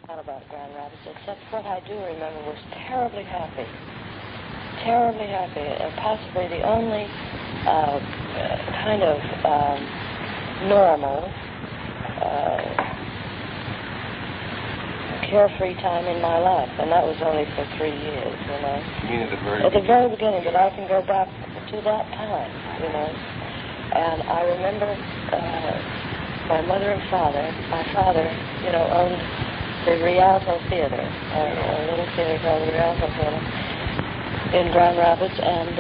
out about Grand Rapids, except what I do remember was terribly happy. Terribly happy. Possibly the only kind of normal, carefree time in my life, and that was only for 3 years, you know. You mean at the very beginning? At the very beginning, but I can go back to that time, you know. And I remember my mother and father. My father, you know, owned the Rialto Theater, a little theater called the Rialto Theater in Grand Rapids, and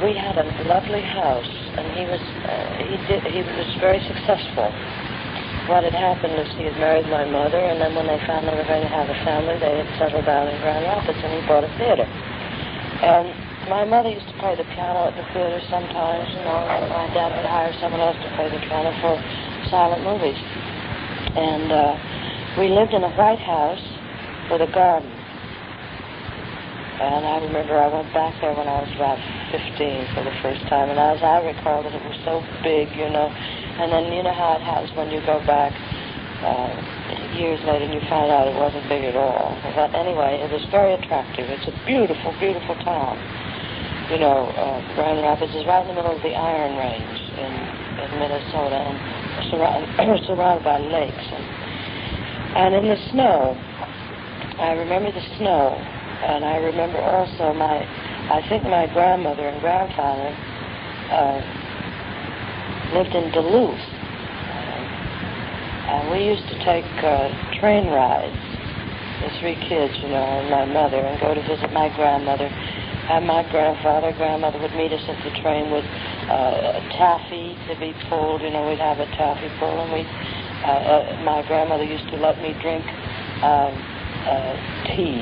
we had a lovely house, and he was very successful. What had happened is he had married my mother, and then when they found they were going to have a family, they had settled down in Grand Rapids, and he bought a theater. And my mother used to play the piano at the theater sometimes, you know, and my dad would hire someone else to play the piano for silent movies. And we lived in a white house with a garden. And I remember I went back there when I was about 15 for the first time, and as I recall that it was so big, you know. And then you know how it happens when you go back years later and you find out it wasn't big at all. But anyway, it was very attractive. It's a beautiful, beautiful town. You know, Grand Rapids is right in the middle of the Iron Range in Minnesota, and surrounded by lakes. And in the snow, I remember the snow, and I remember also I think my grandmother and grandfather lived in Duluth. And we used to take train rides, the 3 kids, you know, and my mother, and go to visit my grandmother. And my grandmother would meet us at the train with taffy to be pulled. You know, we'd have a taffy pull, and my grandmother used to let me drink tea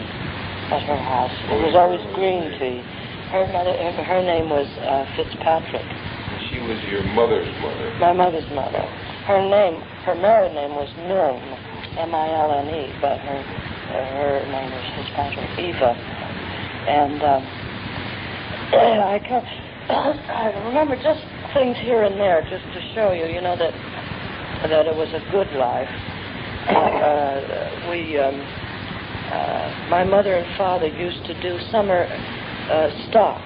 at her house. It was always green tea. Her name was Fitzpatrick. She was your mother's mother? My mother's mother. Her married name was Milne, M-I-L-N-E, but her name was Fitzpatrick, Eva. And I remember just things here and there, just to show you, you know, that it was a good life. My mother and father used to do summer stock.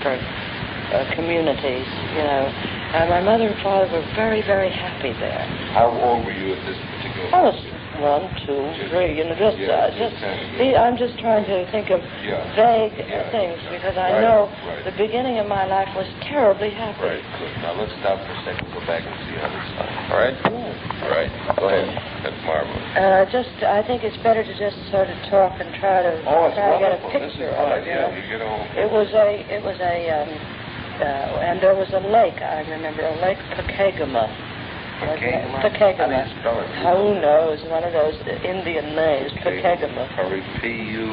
For communities, you know. And my mother and father were very, very happy there. How old were you at this particular I was 1, 2, 3, you know, I'm just trying to think of vague things, because I know the beginning of my life was terribly happy. Right, good. Now let's stop for a second, go back and see how this started. All right? Yeah. All right. Go ahead. That's marvelous. I think it's better to just sort of talk and try to get a picture of it. Yeah, you get a whole It was and there was a lake, I remember, a lake Pokegama. Pokegama. Who knows? One of those Indian names, Pokegama. P-U-K-E-G-M-M-M,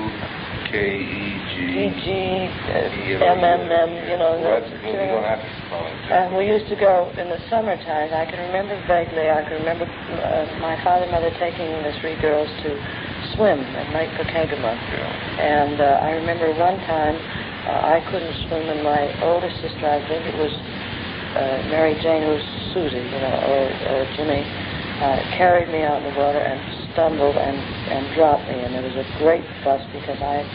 you know. We don't have to spell it. And we used to go in the summertime. I can remember vaguely, I can remember my father and mother taking the 3 girls to swim at Lake Pokegama. Yeah. And I remember one time I couldn't swim, and my older sister, I think it was Mary Jane, who was Susie, you know, or Jimmy, carried me out in the water and stumbled and dropped me, and there was a great fuss because I,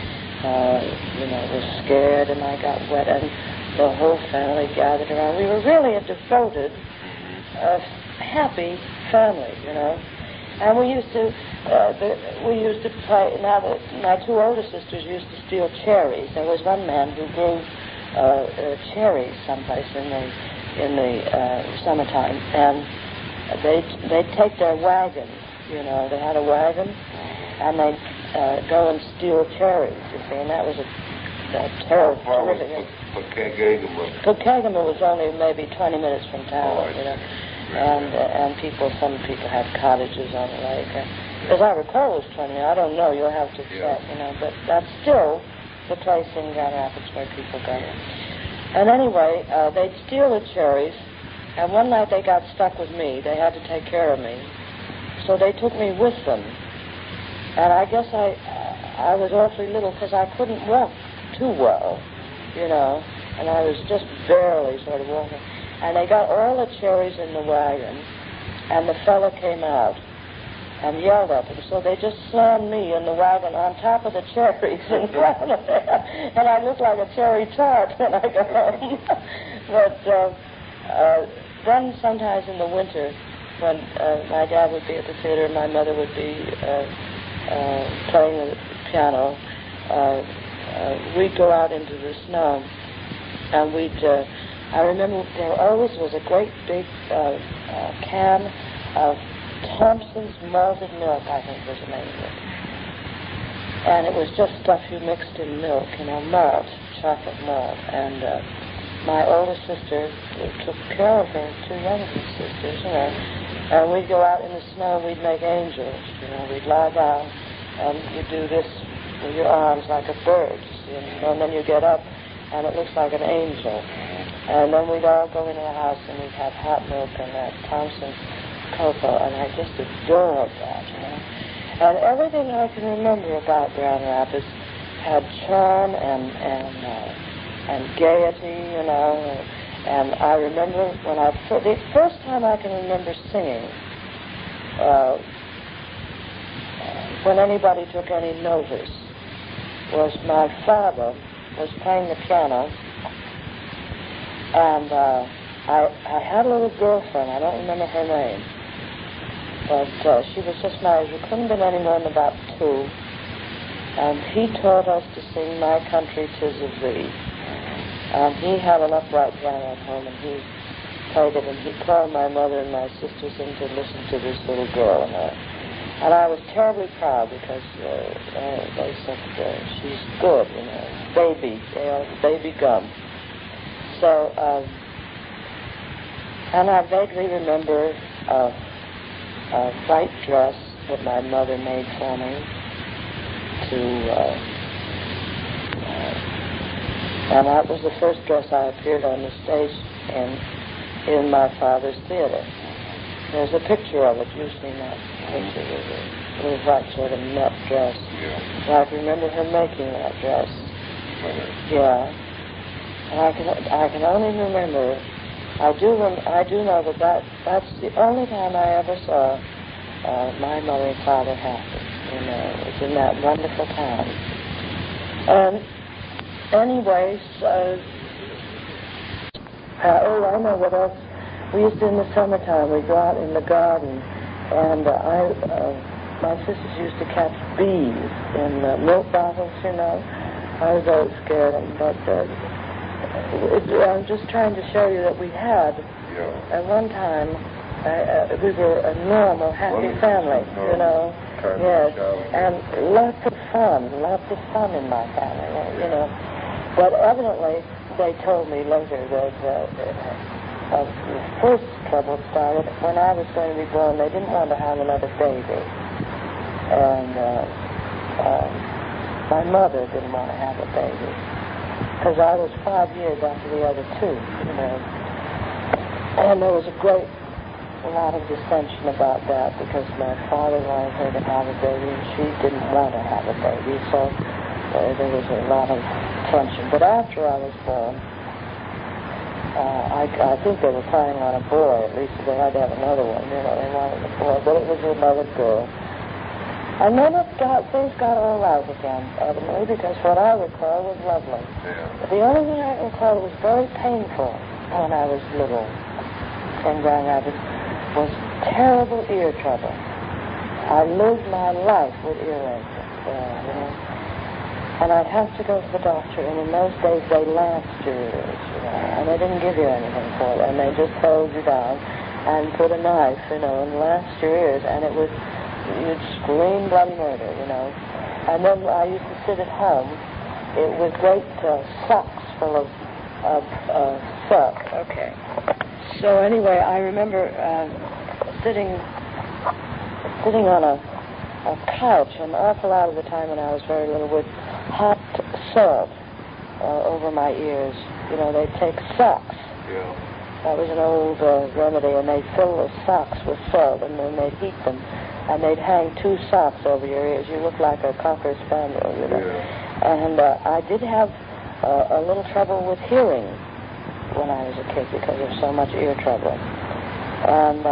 was scared, and I got wet, and the whole family gathered around. We were really a devoted, happy family, you know. And we used to play. Now, my 2 older sisters used to steal cherries. There was one man who grew cherries someplace in the summertime, and they'd take their wagon. You know, they had a wagon, and they'd go and steal cherries. You see, and that was a terrific. Pokegama was only maybe 20 minutes from town. You know. And some people had cottages on the lake. As I recall, it was 20. I don't know. You'll have to check, you know. But that's still the place in Grand Rapids where people go. And anyway, they'd steal the cherries, and one night they got stuck with me. They had to take care of me, so they took me with them. And I guess I was awfully little because I couldn't walk too well, you know. and I was just barely sort of walking. And they got all the cherries in the wagon, and the fellow came out and yelled at them. So they just slammed me in the wagon on top of the cherries in front of them. And I looked like a cherry tart when I got home. But then sometimes in the winter, when my dad would be at the theater and my mother would be playing the piano, we'd go out into the snow, and I remember there always was a great big can of Thompson's malted milk, I think was the name of it. And it was just stuff you mixed in milk, malt, chocolate malt. And my older sister took care of her two younger sisters, and we'd go out in the snow and we'd make angels, we'd lie down and you'd do this with your arms like a bird, and then you get up and it looks like an angel. And then we'd all go into the house and we'd have hot milk and that Thompson's cocoa, and I just adored that, And everything I can remember about Grand Rapids had charm and gaiety, And I remember the first time I can remember singing, when anybody took any notice, was my father was playing the piano, and I had a little girlfriend. I don't remember her name, but she was just married. She couldn't have been any more than about 2, and he taught us to sing "My Country 'Tis of Thee." And he had an upright piano at home, and he played it, and he called my mother and my sisters in to listen to this little girl. And I was terribly proud because they said, she's good, baby gum. So, and I vaguely remember a white dress that my mother made for me and that was the first dress I appeared on the stage in my father's theater. There's a picture of it. You've seen that picture with a little white sort of net dress. Yeah. And I can remember her making that dress. Yeah. And I can only remember. I do know that's the only time I ever saw my mother and father happy. It was in that wonderful time. Anyways, I know what else. We used to, in the summertime, we'd go out in the garden, and my sisters used to catch bees in milk bottles, I was always scared of them, but I'm just trying to show you that we had, at one time, we were a normal, happy family, Yes, and lots of fun in my family, But evidently, they told me later that the first trouble started when I was going to be born. They didn't want to have another baby. And my mother didn't want to have a baby because I was 5 years after the other 2, And there was a lot of dissension about that because my father wanted her to have a baby and she didn't want to have a baby. So there was a lot of tension. But after I was born, I think they were planning on a boy. At least they had to have another one. They wanted a boy, but it was another girl. And then things got all right again, evidently, because what I recall was lovely. Yeah. The only thing I recall was very painful when I was little in Grand Rapids was terrible ear trouble. I lived my life with earaches, And I'd have to go to the doctor, and in those days they lanced your ears, and they didn't give you anything for it, and they just held you down and put a knife, and lanced your ears, and you'd scream bloody murder, And then I used to sit at home with great socks full of silk. Okay. So anyway, I remember sitting on a couch an awful lot of the time when I was very little with hot salt over my ears. They'd take socks. Yeah. That was an old remedy, and they'd fill the socks with salt, and then they'd heat them, and they'd hang 2 socks over your ears. You looked like a Cocker Spaniel, Yeah. And I did have a little trouble with hearing when I was a kid because of so much ear trouble. And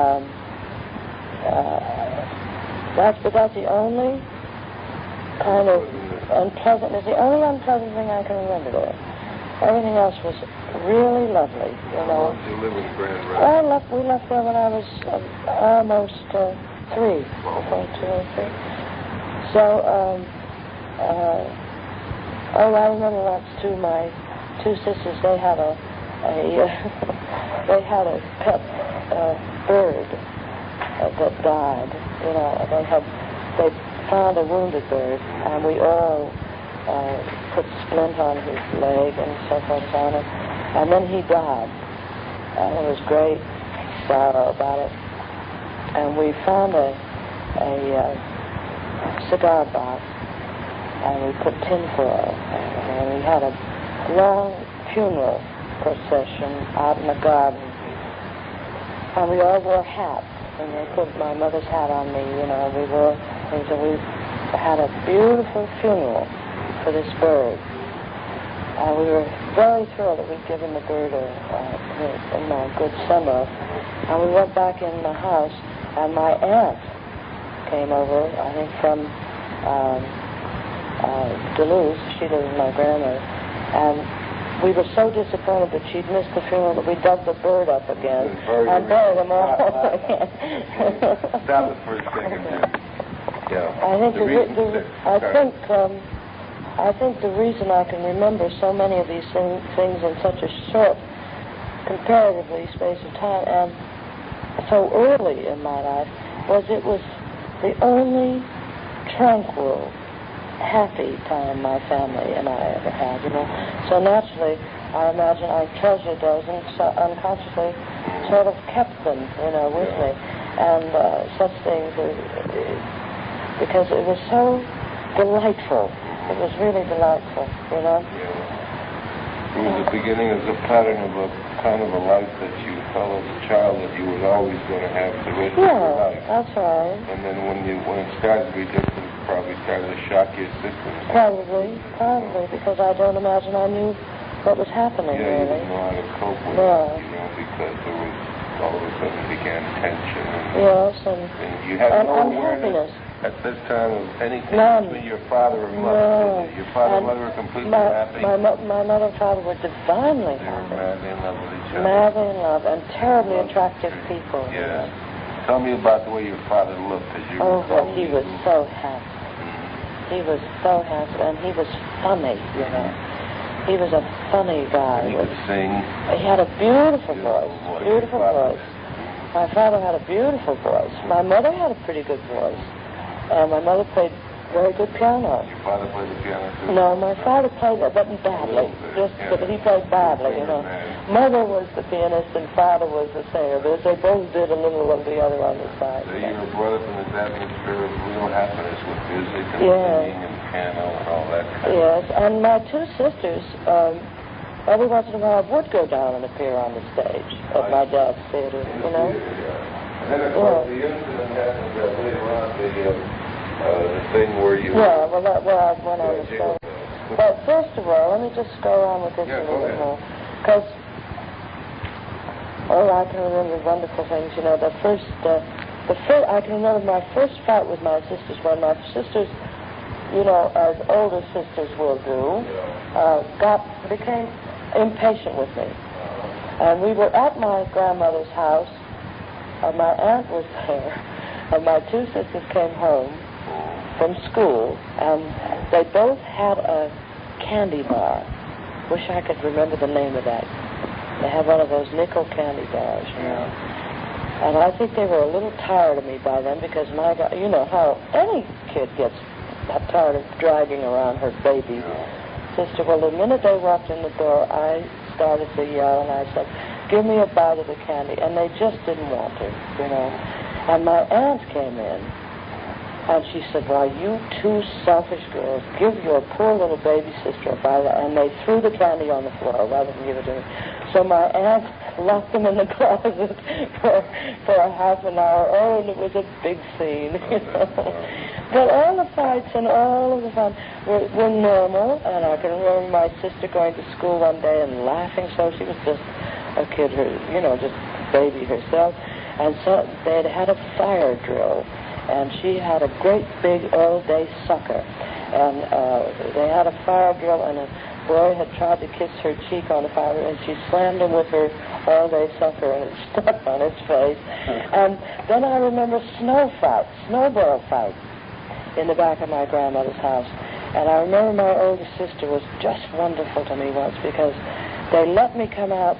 that's the only kind of unpleasant, it's the only unpleasant thing I can remember there. Everything else was really lovely, you know. Did you live in Grand Rapids? We left there when I was almost 3, between 2 and 3. So, I remember once too, my 2 sisters, they had a they had a pet bird that died. You know, they found a wounded bird, and we all put splint on his leg and so forth on it, and then he died, and there was great sorrow about it. And we found a cigar box, and we put tinfoil, and we had a long funeral procession out in the garden, and we all wore hats, and they put my mother's hat on me, you know, we wore things, and we had a beautiful funeral for this bird. And we were very thrilled that we'd given the bird a good summer. And we went back in the house, and my aunt came over, I think from Duluth. She lived with my grandmother. And we were so disappointed that she'd missed the funeral that we dug the bird up again and buried them all again. Stop it for a second. Yeah. I think the reason I can remember so many of these things in such a short, comparatively space of time, and so early in my life, was it was the only tranquil, happy time my family and I ever had, you know. So naturally, I imagine I treasured those and so unconsciously sort of kept them, you know, with me. And such things, because it was so delightful. It was really delightful, you know. Yeah. It was the beginning of the pattern of a kind of a life that you felt as a child that you was always going to have the rest of your life. That's right. And then when it started to be different, it probably started to shock your system. Probably, because I don't imagine I knew what was happening, really. You didn't know how to cope with it, you know, because there was all of a sudden began tension. And you had no awareness at this time of anything between your father and mother. Your father and mother were completely happy. My mother and father were divinely happy. They were madly in love with each other. Madly in love, and terribly attractive people. Yeah. Tell me about the way your father looked as you were growing. He was so handsome. He was so handsome, and he was funny, you know. He was a funny guy. And he could sing. He had a beautiful voice. Beautiful voice. My father had a beautiful voice. My mother had a pretty good voice. And my mother played very good piano. Your father played the piano too? No, my father played it, but badly. But he played badly, you know. Mother was the pianist and father was the singer. They both did a little of the other on the side. So you were brought up in this atmosphere of real happiness with music and singing and piano and all that kind of Yes, and my 2 sisters, every once in a while would go down and appear on the stage at my dad's theater, you know. And then, of course, the incident happened later on, the thing where you... when I was so... But first of all, let me just go on with this a little bit more. Because, I can remember wonderful things, you know. I can remember my first fight with my sisters when my sisters, you know, as older sisters will do, became impatient with me. And we were at my grandmother's house, and my aunt was there, and my 2 sisters came home from school, and they both had a candy bar. Wish I could remember the name of that. They had one of those nickel candy bars, you know. And I think they were a little tired of me by then because you know how any kid gets tired of dragging around her baby sister. Well, the minute they walked in the door, I started to yell, and I said, "Give me a bite of the candy." And they just didn't want to, you know. And my aunt came in, and she said, "Why, you 2 selfish girls, give your poor little baby sister a bite." And they threw the candy on the floor rather than give it to me. So my aunt locked them in the closet for a half an hour. Oh, and it was a big scene, you know. But all the fights and all of the fun were normal, and I can remember my sister going to school one day and laughing so. She was just a kid, just a baby herself. And so they'd had a fire drill, and she had a great big all-day sucker. And they had a fire drill, and a boy had tried to kiss her cheek on the fire, and she slammed him with her all-day sucker, and it stuck on his face. And then I remember snowball fights in the back of my grandmother's house. And I remember my older sister was just wonderful to me once, because they let me come out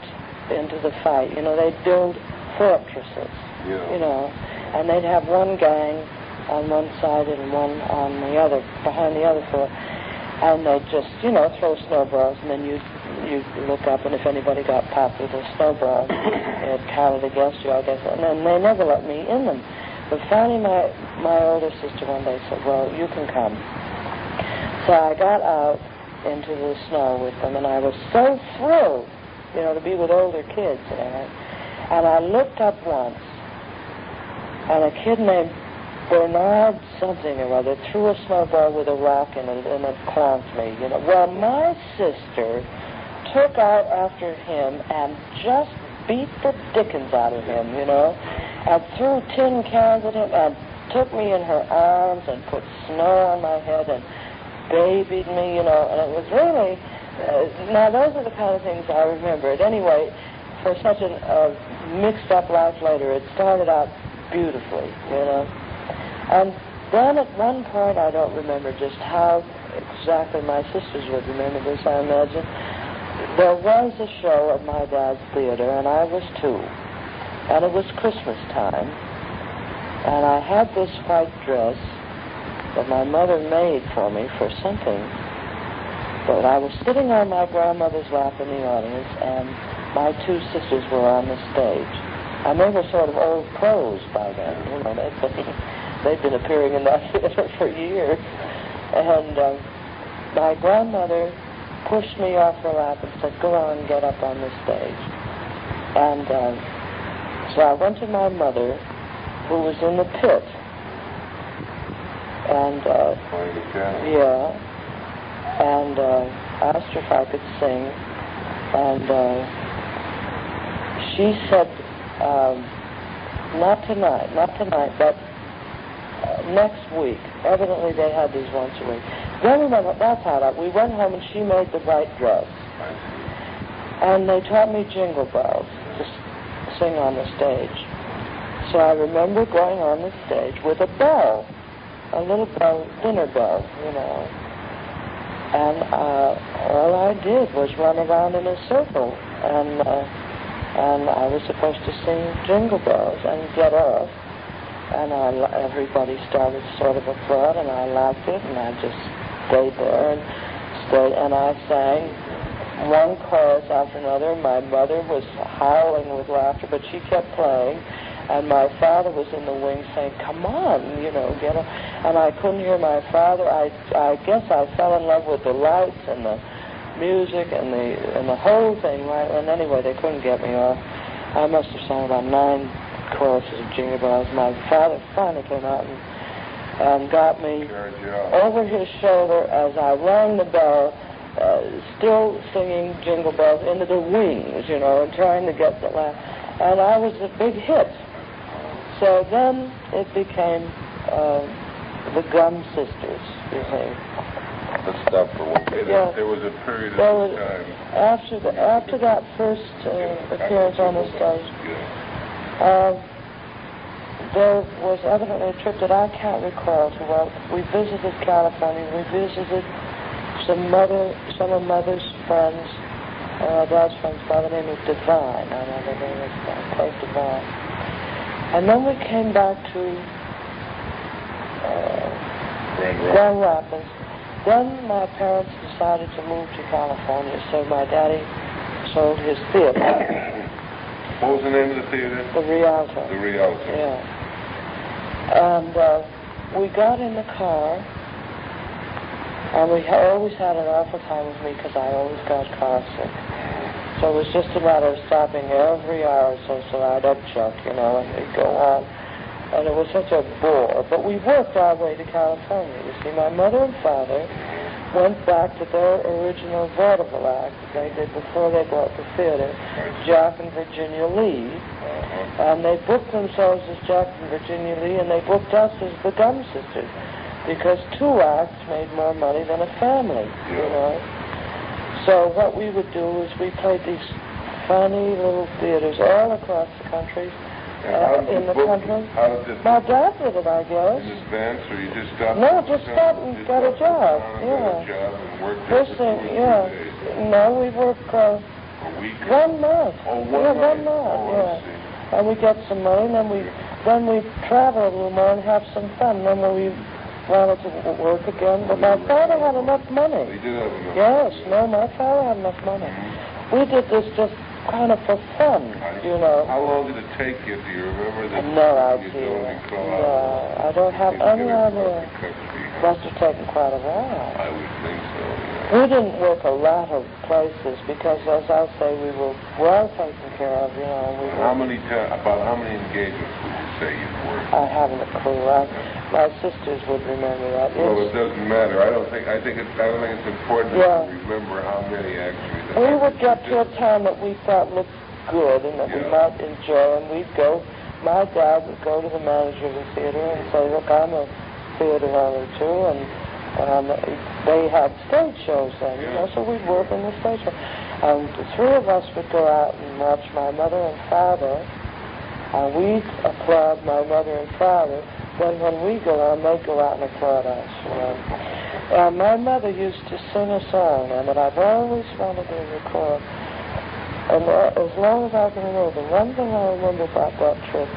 into the fight. They'd build fortresses, and they'd have one gang on one side and one on the other, behind the other fort, and they'd just, throw snowballs, and then you'd look up, and if anybody got popped with a snowball, it counted against you, I guess, and then they never let me in them. But finally my older sister one day said, well, you can come. So I got out into the snow with them, and I was so thrilled, to be with older kids, And I looked up once, and a kid named Bernard something or other threw a snowball with a rock in it, and it clonked me. Well, my sister took out after him and just beat the dickens out of him, and threw tin cans at him, and took me in her arms and put snow on my head and babied me, and it was really, now those are the kind of things I remember. Anyway, for such a mixed-up life later, it started out beautifully, And then at one point, I don't remember just how exactly my sisters would remember this, I imagine, there was a show at my dad's theater, and I was 2. And it was Christmas time, and I had this white dress that my mother made for me for something, but I was sitting on my grandmother's lap in the audience, and my 2 sisters were on the stage. And they were sort of old pros by then, they'd been appearing in that theater for years. And my grandmother pushed me off her lap and said, go on, get up on the stage. And so I went to my mother, who was in the pit. And, and asked her if I could sing. And she said, not tonight, but next week. Evidently they had these once a week. Then remember, that's how we went home and she made the white dress. And they taught me Jingle Bells to sing on the stage. So I remember going on the stage with a bell, a little bell, dinner bell, And all I did was run around in a circle, and I was supposed to sing Jingle Bells and get off, and everybody started sort of applaud, and I liked it, and I just stayed there and I sang one chorus after another. My mother was howling with laughter, but she kept playing, and my father was in the wings saying, come on, get up. And I couldn't hear my father. I guess I fell in love with the lights and the music and the whole thing, right? And anyway, they couldn't get me off. I must have sung about 9 choruses of Jingle Bells. My father finally came out and got me over his shoulder as I rang the bell, still singing Jingle Bells into the wings, and trying to get the laugh. And I was a big hit. So then it became the Gum Sisters, you see. The stuff for one day. There was a period of time. After that first appearance on the stage, there was evidently a trip that I can't recall too well. We visited California. We visited some of Mother's friends, Dad's friends by the name of Divine. I know their name was close Divine. And then we came back to Grand Rapids. Then my parents decided to move to California, so my daddy sold his theater. What was the name of the theater? The Rialto. The Rialto. Yeah. And we got in the car, and we always had an awful time with me because I always got car sick. So it was just a matter of stopping every hour or so I'd upchuck, and we'd go on. And it was such a bore. But we worked our way to California. You see, my mother and father went back to their original vaudeville act that they did before they bought the theater, Jack and Virginia Lee. And they booked themselves as Jack and Virginia Lee, and they booked us as the Gum Sisters, because 2 acts made more money than a family, So what we would do is we played these funny little theaters all across the country. In the country. My dad did it, I guess. In advance, or you just stopped? No, just stopped and got a job. Got a job and worked First thing, No, we work a week. 1 month. Oh, 1 month. Yeah. And we get some money, and then we travel a little more and have some fun. Then we wanted to work again, but my father had enough money. He did have enough. Yes, no, my father had enough money. We did this just kind of for fun, How long did it take you? Do you remember that? No idea. No, I don't have any idea. Must have taken quite a while. I would think so. We didn't work a lot of places because, as I say, we were well taken care of. About how many engagements would you say you've worked? I haven't a clue. My sisters would remember that. Well, it doesn't matter. I don't think it's important to remember how many actually. We would get to a town that we thought looked good and that we might enjoy, and we'd go. My dad would go to the manager of the theater and say, "Look, I'm a theater owner too," and they had stage shows then, so we'd work in the stage show. And the 3 of us would go out and watch my mother and father, and we'd applaud my mother and father. Then when we go on, they go out and applaud us. And my mother used to sing a song, and that I've always wanted to record. And as long as I can remember, the one thing I remember about that trip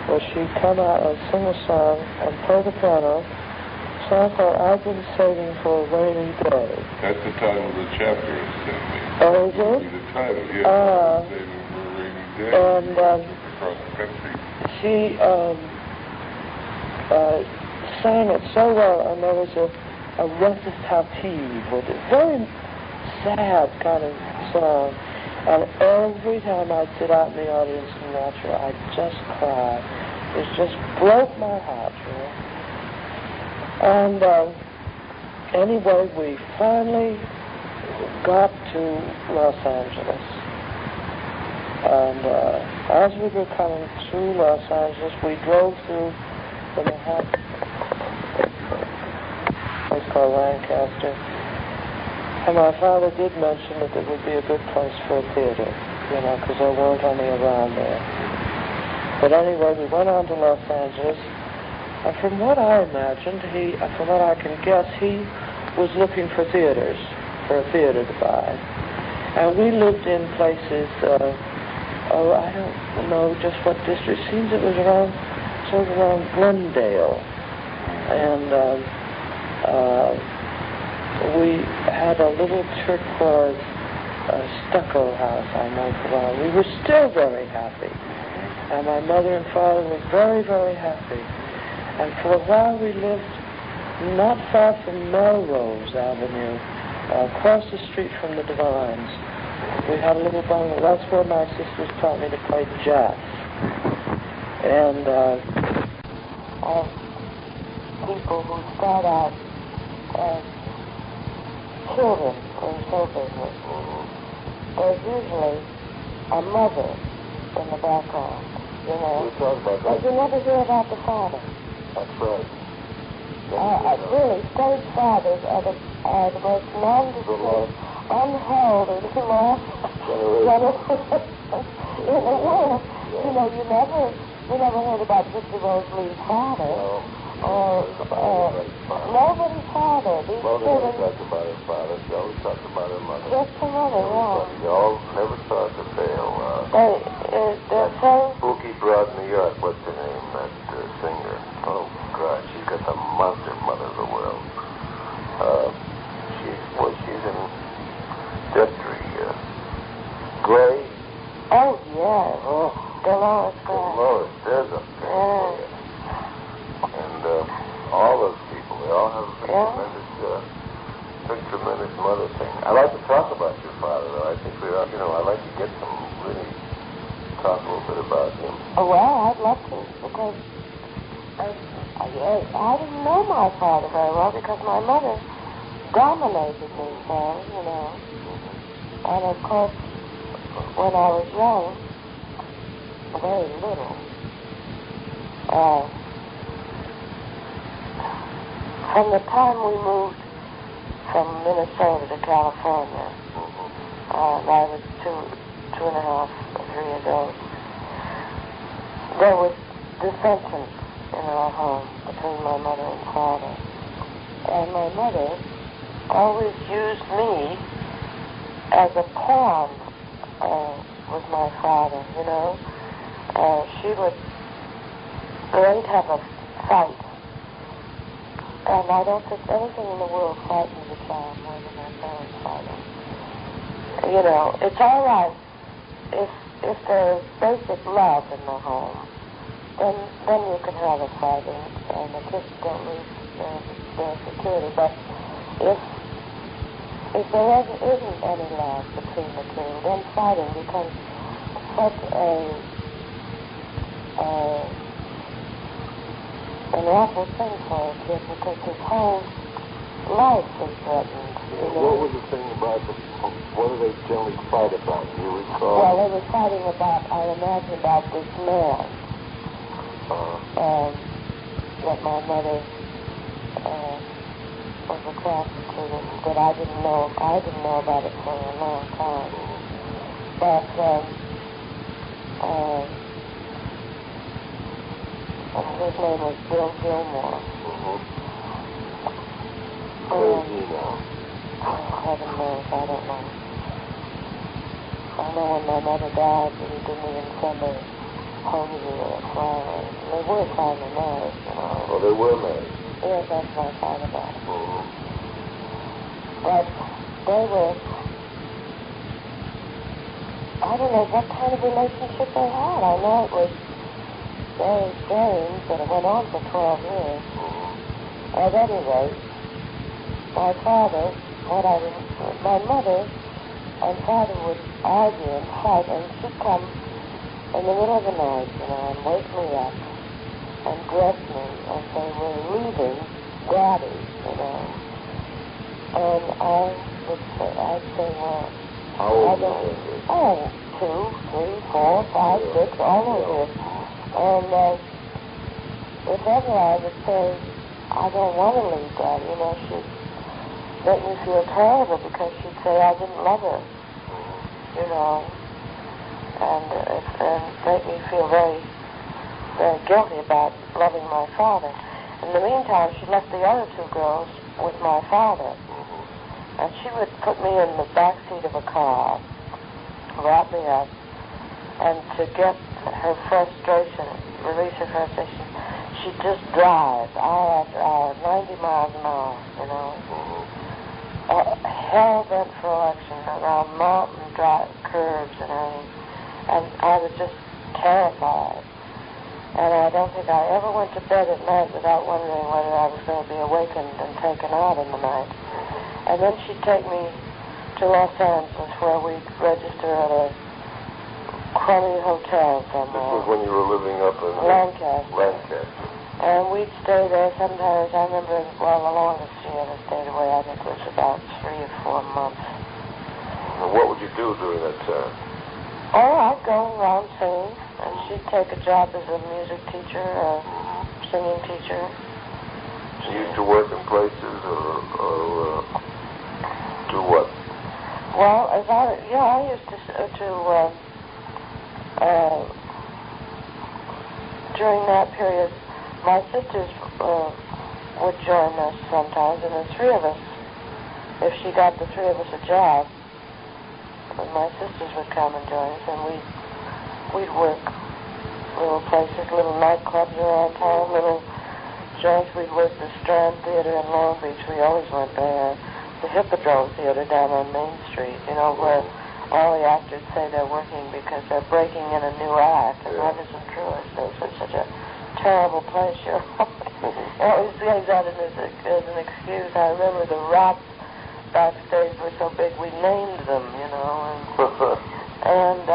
was she'd come out and sing a song and play the piano. So I thought, I've been saving for a rainy day. That's the title of the chapter it's going to be. Oh, is it? The title, saving for a rainy day. And across the country. She sang it so well, and there was a recitative with it. Very sad kind of song. And every time I'd sit out in the audience and watch her, I'd just cry. It just broke my heart, And anyway, we finally got to Los Angeles. And as we were coming through Los Angeles, we drove through the Manhattan, place called Lancaster. And my father did mention that it would be a good place for a theater, because there weren't any around there. But anyway, we went on to Los Angeles, and from what I imagined, from what I can guess, he was looking for theaters, for a theater to buy. And we lived in places, I don't know just what district. It seems it was around Glendale. And we had a little turquoise stucco house, I know for a while. We were still very happy. And my mother and father were very, very happy. And for a while we lived not far from Melrose Avenue, across the street from the Divines. We had a little bungalow. That's where my sisters taught me to play jazz. And people who start out as children in show business, there's usually a mother in the background, We talk about that. But you never hear about the father. That's right. Really, stage fathers are the most nondescript, unheralded generation in the world. You never heard about Victor Rose Lee's father. No. Nobody's father. These children talked about his father. She always talked about her mother. Just her mother, They all never thought to fail. They're saying... Spooky Broad, New York. What's her name? That singer. Oh, God. She's got the monster mother of the world. She's in Destry. Gray. Oh, yeah. Dolores Gray. Dolores. There's a thing for you. And all those people, they all have a tremendous mother thing. I like to talk about your father, though. I think I like talk a little bit about him? Oh, well, I'd love to, because I didn't know my father very well because my mother dominated me, so, you know. And, of course, when I was young, very little, from the time we moved from Minnesota to California, I was two and a half or 3 years old, there was dissension in our home between my mother and father. And my mother always used me as a pawn with my father, you know. They'd have a fight. And I don't think anything in the world frightens a child more than my parents fighting. You know, it's all right if there's basic love in the home, then you can have a fight and the kids don't lose their security. But if there isn't any love between the two, then fighting becomes such an awful thing for a kid because his whole life is threatened. What was the thing about what do they generally fight about? Do you recall? Well, they were fighting about, I imagine, about this man that my mother was attracted to, that I didn't know about it for a long time. But his name was Bill Gilmore. Where is he now? Heaven knows, I don't know. I know when my mother died, he didn't even send a posy or a flower. They were finally married, you know. Oh, they were married? Yes, that's my father died. But they were, I don't know what kind of relationship they had. I know it was very strange, but it went on for 12 years. At any rate, my mother and father would argue and fight, and she'd come in the middle of the night, you know, and wake me up and dress me and say, we're leaving Daddy, you know. And I'd say, well, how old were you? Oh, 2, 3, 4, 5, 6, all over it. And if ever I would say, I don't want to leave Daddy, you know, she'd make me feel terrible because she'd say I didn't love her, you know, and make me feel very, very guilty about loving my father. In the meantime, she left the other 2 girls with my father, and she would put me in the back seat of a car, wrap me up, and to get her frustration, release her frustration, she'd just drive hour after hour, 90 miles an hour, you know. Hell-bent for election around mountain curves and everything. And I was just terrified. And I don't think I ever went to bed at night without wondering whether I was going to be awakened and taken out in the night. And then she'd take me to Los Angeles where we'd register at a crummy hotel somewhere. This was when you were living up in Lancaster. And we'd stay there sometimes. I remember, well, the longest she ever stayed away, I think, was about 3 or 4 months. And what would you do during that time? Oh, I'd go around singing, and she'd take a job as a music teacher or singing teacher. She used to work in places or do what? Well, I used to during that period, my sisters would join us sometimes, and the 3 of us, if she got the 3 of us a job, my sisters would come and join us, and we'd work little places, little nightclubs around town, little joints. We'd work the Strand Theater in Long Beach. We always went there. The Hippodrome Theater down on Main Street, you know, where all the actors say they're working because they're breaking in a new act, and that isn't true. It's such a terrible place. You always use that as an excuse. I remember the rats backstage were so big we named them, you know, and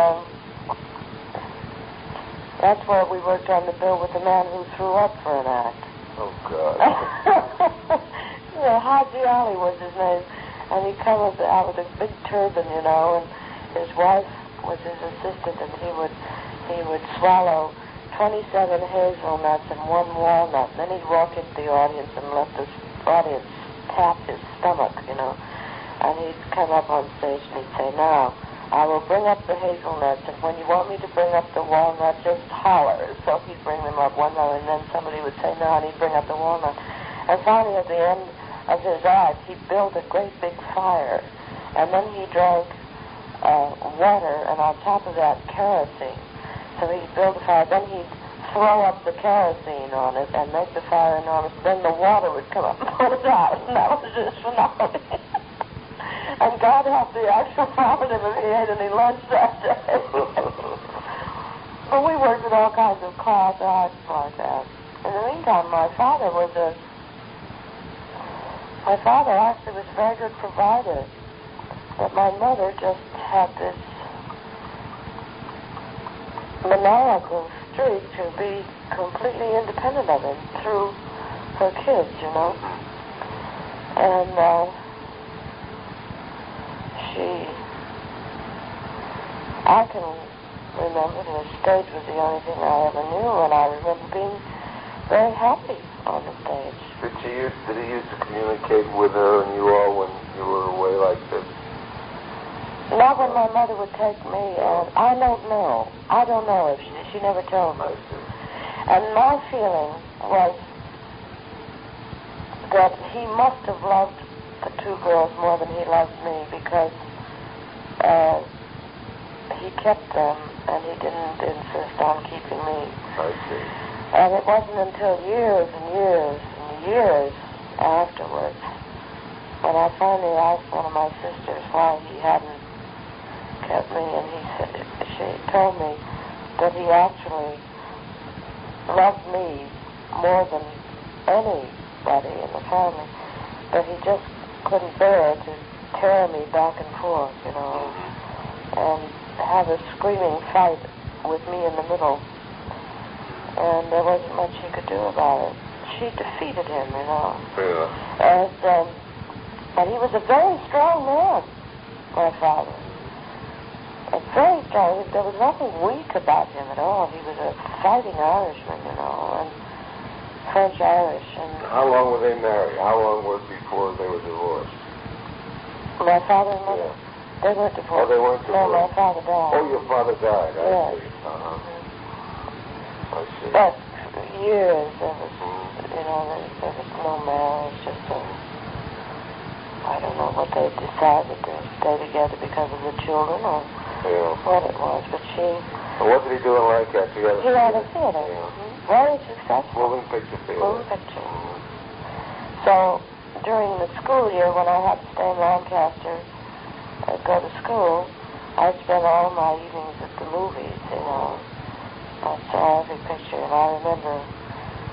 That's where we worked on the bill with the man who threw up for an act. Oh, God. Yeah, Haji Ali was his name. And he came out with a big turban, you know, and his wife was his assistant, and he would swallow 27 hazelnuts and 1 walnut. And then he'd walk into the audience and let the audience tap his stomach, you know. And he'd come up on stage and he'd say, "Now, I will bring up the hazelnuts, and when you want me to bring up the walnut, just holler." So he'd bring them up one by one, and then somebody would say no, and he'd bring up the walnut. And finally, at the end of his act, he built a great big fire, and then he drank water, and on top of that, kerosene. So he'd build a fire, then he'd throw up the kerosene on it and make the fire enormous. Then the water would come up and put it out, and that was just phenomenal. And God help the actual operative if he ate any lunch that day. But we worked with all kinds of class acts like that. In the meantime, my father actually was a very good provider. But my mother just had this maniacal streak to be completely independent of him through her kids, you know. And I can remember the stage was the only thing I ever knew, and I remember being very happy on the stage. Did he used to communicate with her and you all when you were away like this? Not when my mother would take me, and I don't know. I don't know if she never told me. And my feeling was that he must have loved the 2 girls more than he loved me, because he kept them and he didn't insist on keeping me. I see. And it wasn't until years and years and years afterwards when I finally asked one of my sisters why he hadn't kept me, and she told me that he actually loved me more than anybody in the family, but he just couldn't bear to tear me back and forth, you know, and have a screaming fight with me in the middle. And there wasn't much he could do about it. She defeated him, you know. Yeah. And he was a very strong man, my father. A very strong. There was nothing weak about him at all. He was a fighting Irishman, you know, and French-Irish. And how long were they married? How long was it before they were divorced? My father and mother? Yeah. They weren't divorced. Oh, they weren't divorced? No, my father died. Oh, your father died. Yes. I see. I see. But for years, there was, you know, there was no marriage, just I don't know what they decided to stay together because of the children or what it was, but she... And what did he do in Lancaster? He had a theater. Very successful. Moving picture theater. Moving picture. So, during the school year, when I had to stay in Lancaster and go to school, I spent all my evenings at the movies, you know. I saw every picture, and I remember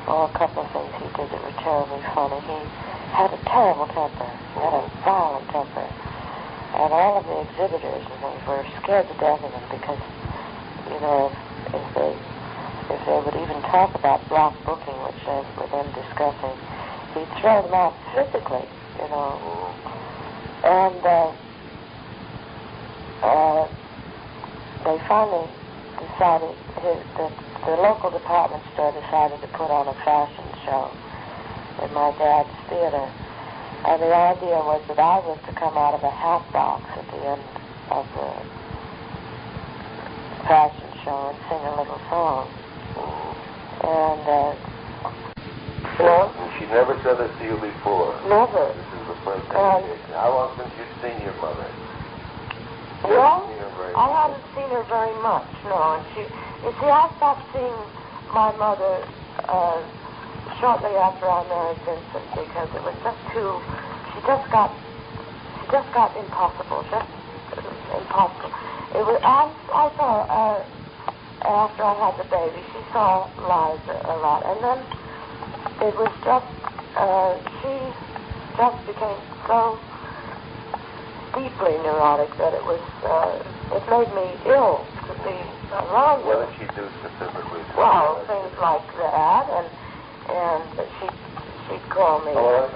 a couple of things he did that were terribly funny. He had a terrible temper. He had a violent temper. And all of the exhibitors and things were scared to death of him because, you know, if they would even talk about block booking, which they were then discussing, he'd throw them out physically, you know. And they finally decided that the local department store decided to put on a fashion show in my dad's theater. And the idea was that I was to come out of a hat box at the end of the fashion show and sing a little song. And, she never said this to you before? Never. This is the first time. How long since you've seen your mother? Well, I haven't seen her very much, no. And you see, I stopped seeing my mother shortly after I married Vincent because it was just too... She just got impossible, just impossible. It was. I saw after I had the baby, she saw Liza a lot, and then it was just she just became so deeply neurotic that it made me ill to be around you. What did she do specifically? Well, things like that, and she'd call me. Oh,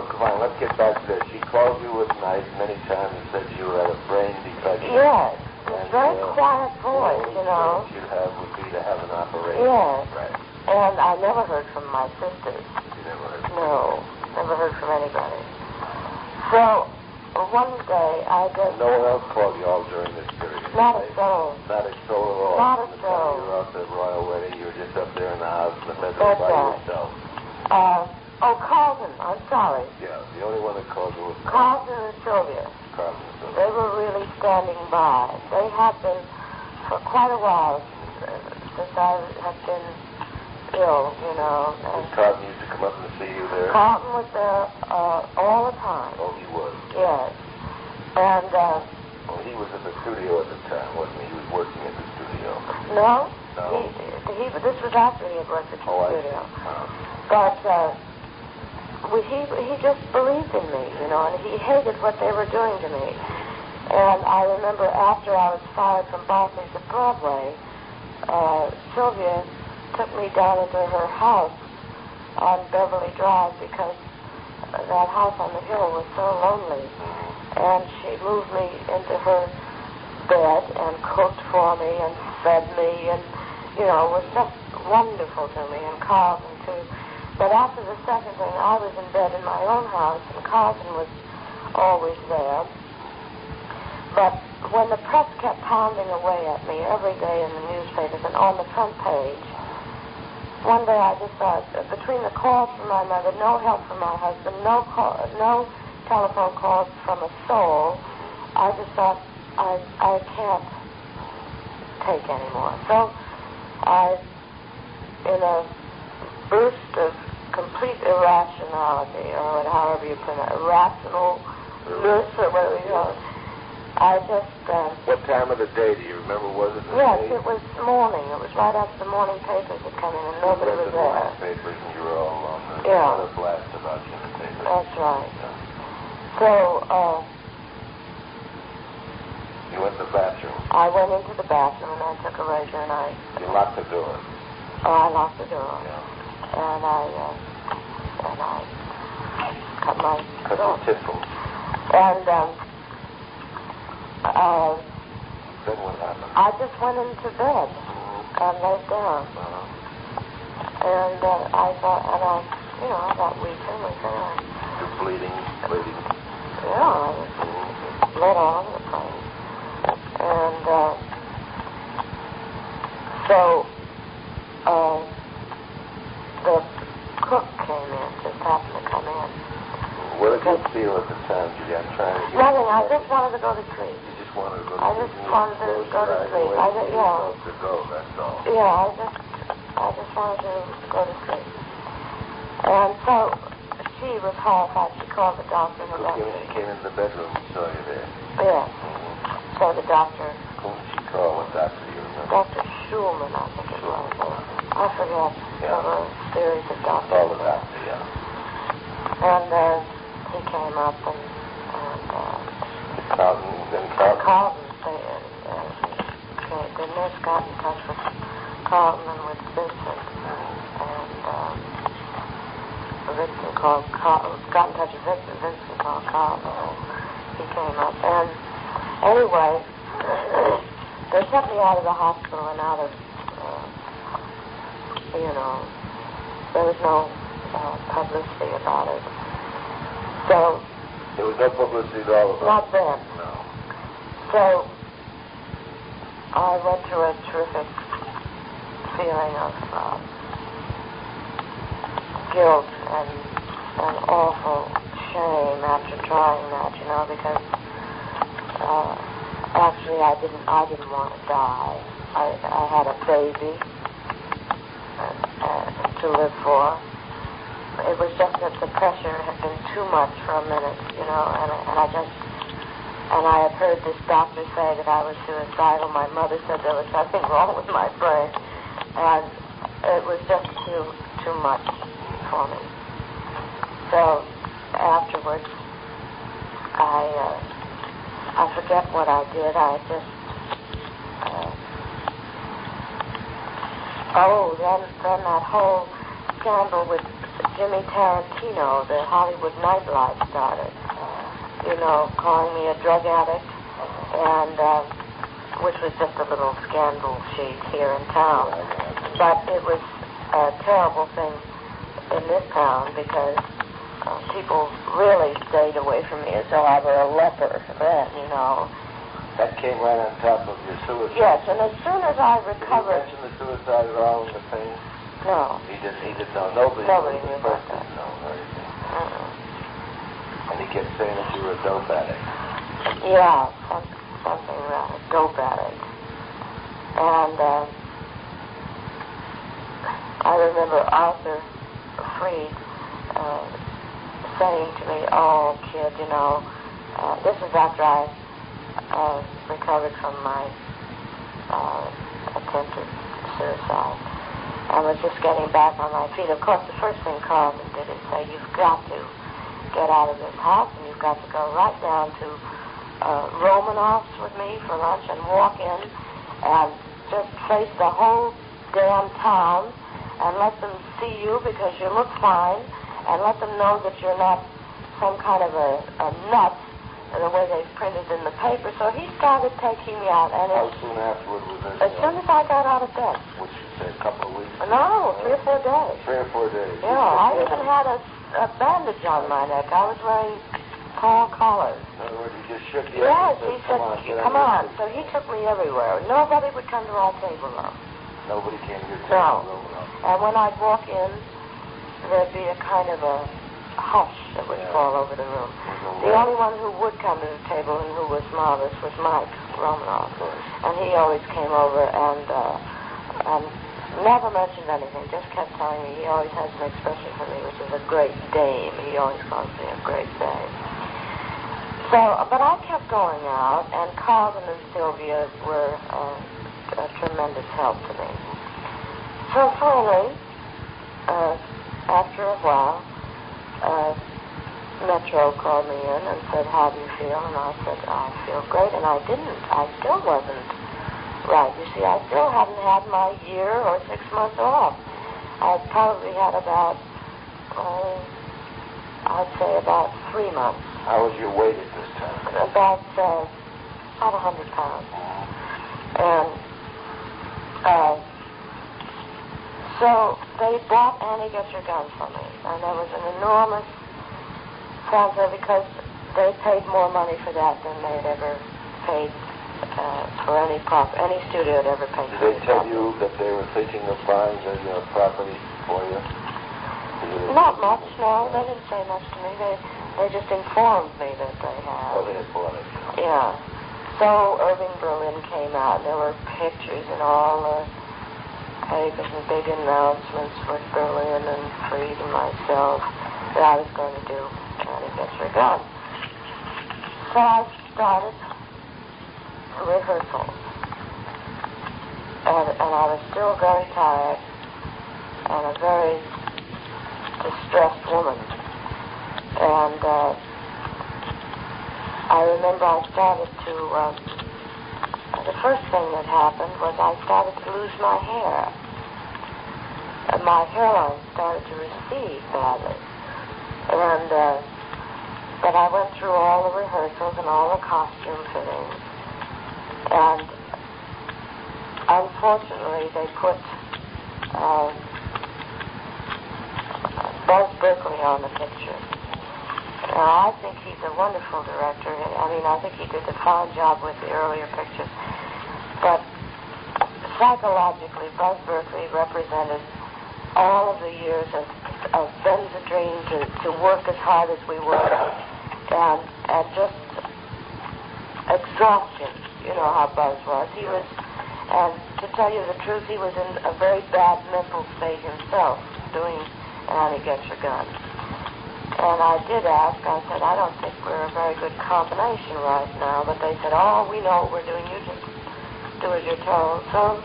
come on, let's get back to this. She called you at night many times and said you were at a brain defection. Yes. It's very quiet voice, you know. What you'd would be to have an operation. Yes. Right. And I never heard from my sisters. You never heard from No, never heard from anybody. So, one day I just... No one else called you all during this period? Not a soul. Not a soul at all? Not a soul. You were out at Royal Wedding, you were just up there in the house in the bedroom That's by right. yourself? Carlton, I'm sorry. Yeah, the only one that called you was Carlton and Sylvia. Carlton and Sylvia. They were really standing by. They had been for quite a while since I have been ill, you know. And Carlton used to come up and see you there? Carlton was there all the time. Oh, he was? Yes. And... well, he was at the studio at the time, wasn't he? He was working at the studio. No. No? This was after he had worked at the studio. But he just believed in me, you know, and he hated what they were doing to me. And I remember after I was fired from Boston to Broadway, Sylvia took me down into her house on Beverly Drive because that house on the hill was so lonely. And she moved me into her bed and cooked for me and fed me and, you know, was just wonderful to me, and Carlton too. But after the second thing, I was in bed in my own house, and Carlton was always there. But when the press kept pounding away at me every day in the newspapers and on the front page, one day I just thought, between the calls from my mother, no help from my husband, no telephone calls from a soul, I just thought, I can't take anymore. So I, in a burst of complete irrationality, or however you pronounce it, irrationalness, or whatever you call it, I just... what time of the day do you remember? Was it the Yes, day? it was morning. It was right after the morning papers had come in, and nobody was there. You read the morning papers, and you were all on the blast about you in the papers. That's right. Yeah. So, you went to the bathroom? I went into the bathroom, and I took a razor, and I... You locked the door? Oh, I locked the door. Yeah. And I cut my... Cut your tiffle. And, then what happened? I just went into bed and laid down. And I thought, I got weaker. You're bleeding? Yeah, I was bled all over the place. And so the cook came in, just happened to come in. What did you feel at the time, Judy? I'm trying to get... Nothing, I just wanted to go to sleep. You just wanted to go to sleep? I just wanted to go to sleep. To go, that's all. Yeah, I just wanted to go to sleep. And so she was horrified. She called the doctor. She came into the bedroom and saw you there. Yeah. So the doctor... Who did she call? What doctor do you remember? Dr. Schulman, I think it was. I forget. There were a series of doctors. All the doctor, yeah. And he came up and Carlton, the nurse got in touch with Carlton and with Vincent, and Vincent got in touch with Vincent called Carlton, and he came up, and anyway, they took me out of the hospital and out of, there was no publicity about it. So... There was no publicity at all about it? Not then. No. So, I went through a terrific feeling of guilt and an awful shame after trying that, because actually I didn't want to die. I had a baby to live for. It was just that the pressure had been too much for a minute, and I had heard this doctor say that I was suicidal. My mother said there was something wrong with my brain, and it was just too much for me. So afterwards, I forget what I did. I just Oh, then that whole scandal with Jimmy Tarantino, the Hollywood nightlife started. You know, calling me a drug addict, and which was just a little scandal sheet here in town. But it was a terrible thing in this town because people really stayed away from me as though I were a leper then, you know. That came right on top of your suicide. Yes, and as soon as I recovered... Did he mention the suicide at all in the thing? No. He didn't know. Nobody knew about that. No, anything. And he kept saying that you were a dope addict. Yeah, something rather dope addict. And I remember Arthur Freed saying to me, "Oh, kid, you know, this is after I recovered from my attempted suicide. I was just getting back on my feet. Of course, the first thing Carlton did is say, you've got to get out of this house and you've got to go right down to Romanoff's with me for lunch and walk in and just face the whole damn town and let them see you because you look fine and let them know that you're not some kind of a nut the way they printed in the paper." So he started taking me out. And how soon afterward was this? As soon as I got out of bed. Which you say, a couple of weeks? No, 3 or 4 days. 3 or 4 days. Yeah, I even had a bandage on my neck. I was wearing tall collars. In other words, he just shook you up. Yes, he said, come on. So he took me everywhere. Nobody would come to our table, though. Nobody came to your table? No. And when I'd walk in, there'd be a kind of a hush that would fall over the room. The only one who would come to the table and who was marvelous was Mike Romanoff. And he always came over and never mentioned anything, just kept telling me. He always has an expression for me, which is a great dame. He always calls me a great dame. So, but I kept going out, and Carlton and Sylvia were a tremendous help to me. So finally, after a while, Metro called me in and said, "How do you feel?" And I said, "I feel great." And I didn't. I still wasn't right. You see, I still hadn't had my year or 6 months off. I probably had about, I'd say about 3 months. How was your weight at this time? About 100 pounds. And so they bought Annie Get Your Gun for me. And there was an enormous fanfare because they paid more money for that than they had ever paid for any studio had ever paid. Did they tell you that they were thinking of buying the property for you? Not much, no. They didn't say much to me. They just informed me that they had. Oh, they had bought it. Yeah. So Irving Berlin came out, and there were pictures and all the papers and big announcements with Berlin and Freed and myself that I was going to do Annie Gets Your Gun. So I started rehearsals. And I was still very tired and a very distressed woman. And I remember I started to, the first thing that happened was I started to lose my hair. And my hairline started to recede badly. And, but I went through all the rehearsals and all the costume fittings. And unfortunately, they put Buzz Berkeley on the picture. Now, I think he's a wonderful director. I mean, I think he did a fine job with the earlier pictures. But psychologically, Buzz Berkeley represented all of the years of Benzedrine to work as hard as we worked, and just exhaustion. You know how Buzz was. He was, and to tell you the truth, he was in a very bad mental state himself, doing Annie Gets Your Gun. And I did ask, I said, I don't think we're a very good combination right now. But they said, oh, we know what we're doing. You just do as you're told. So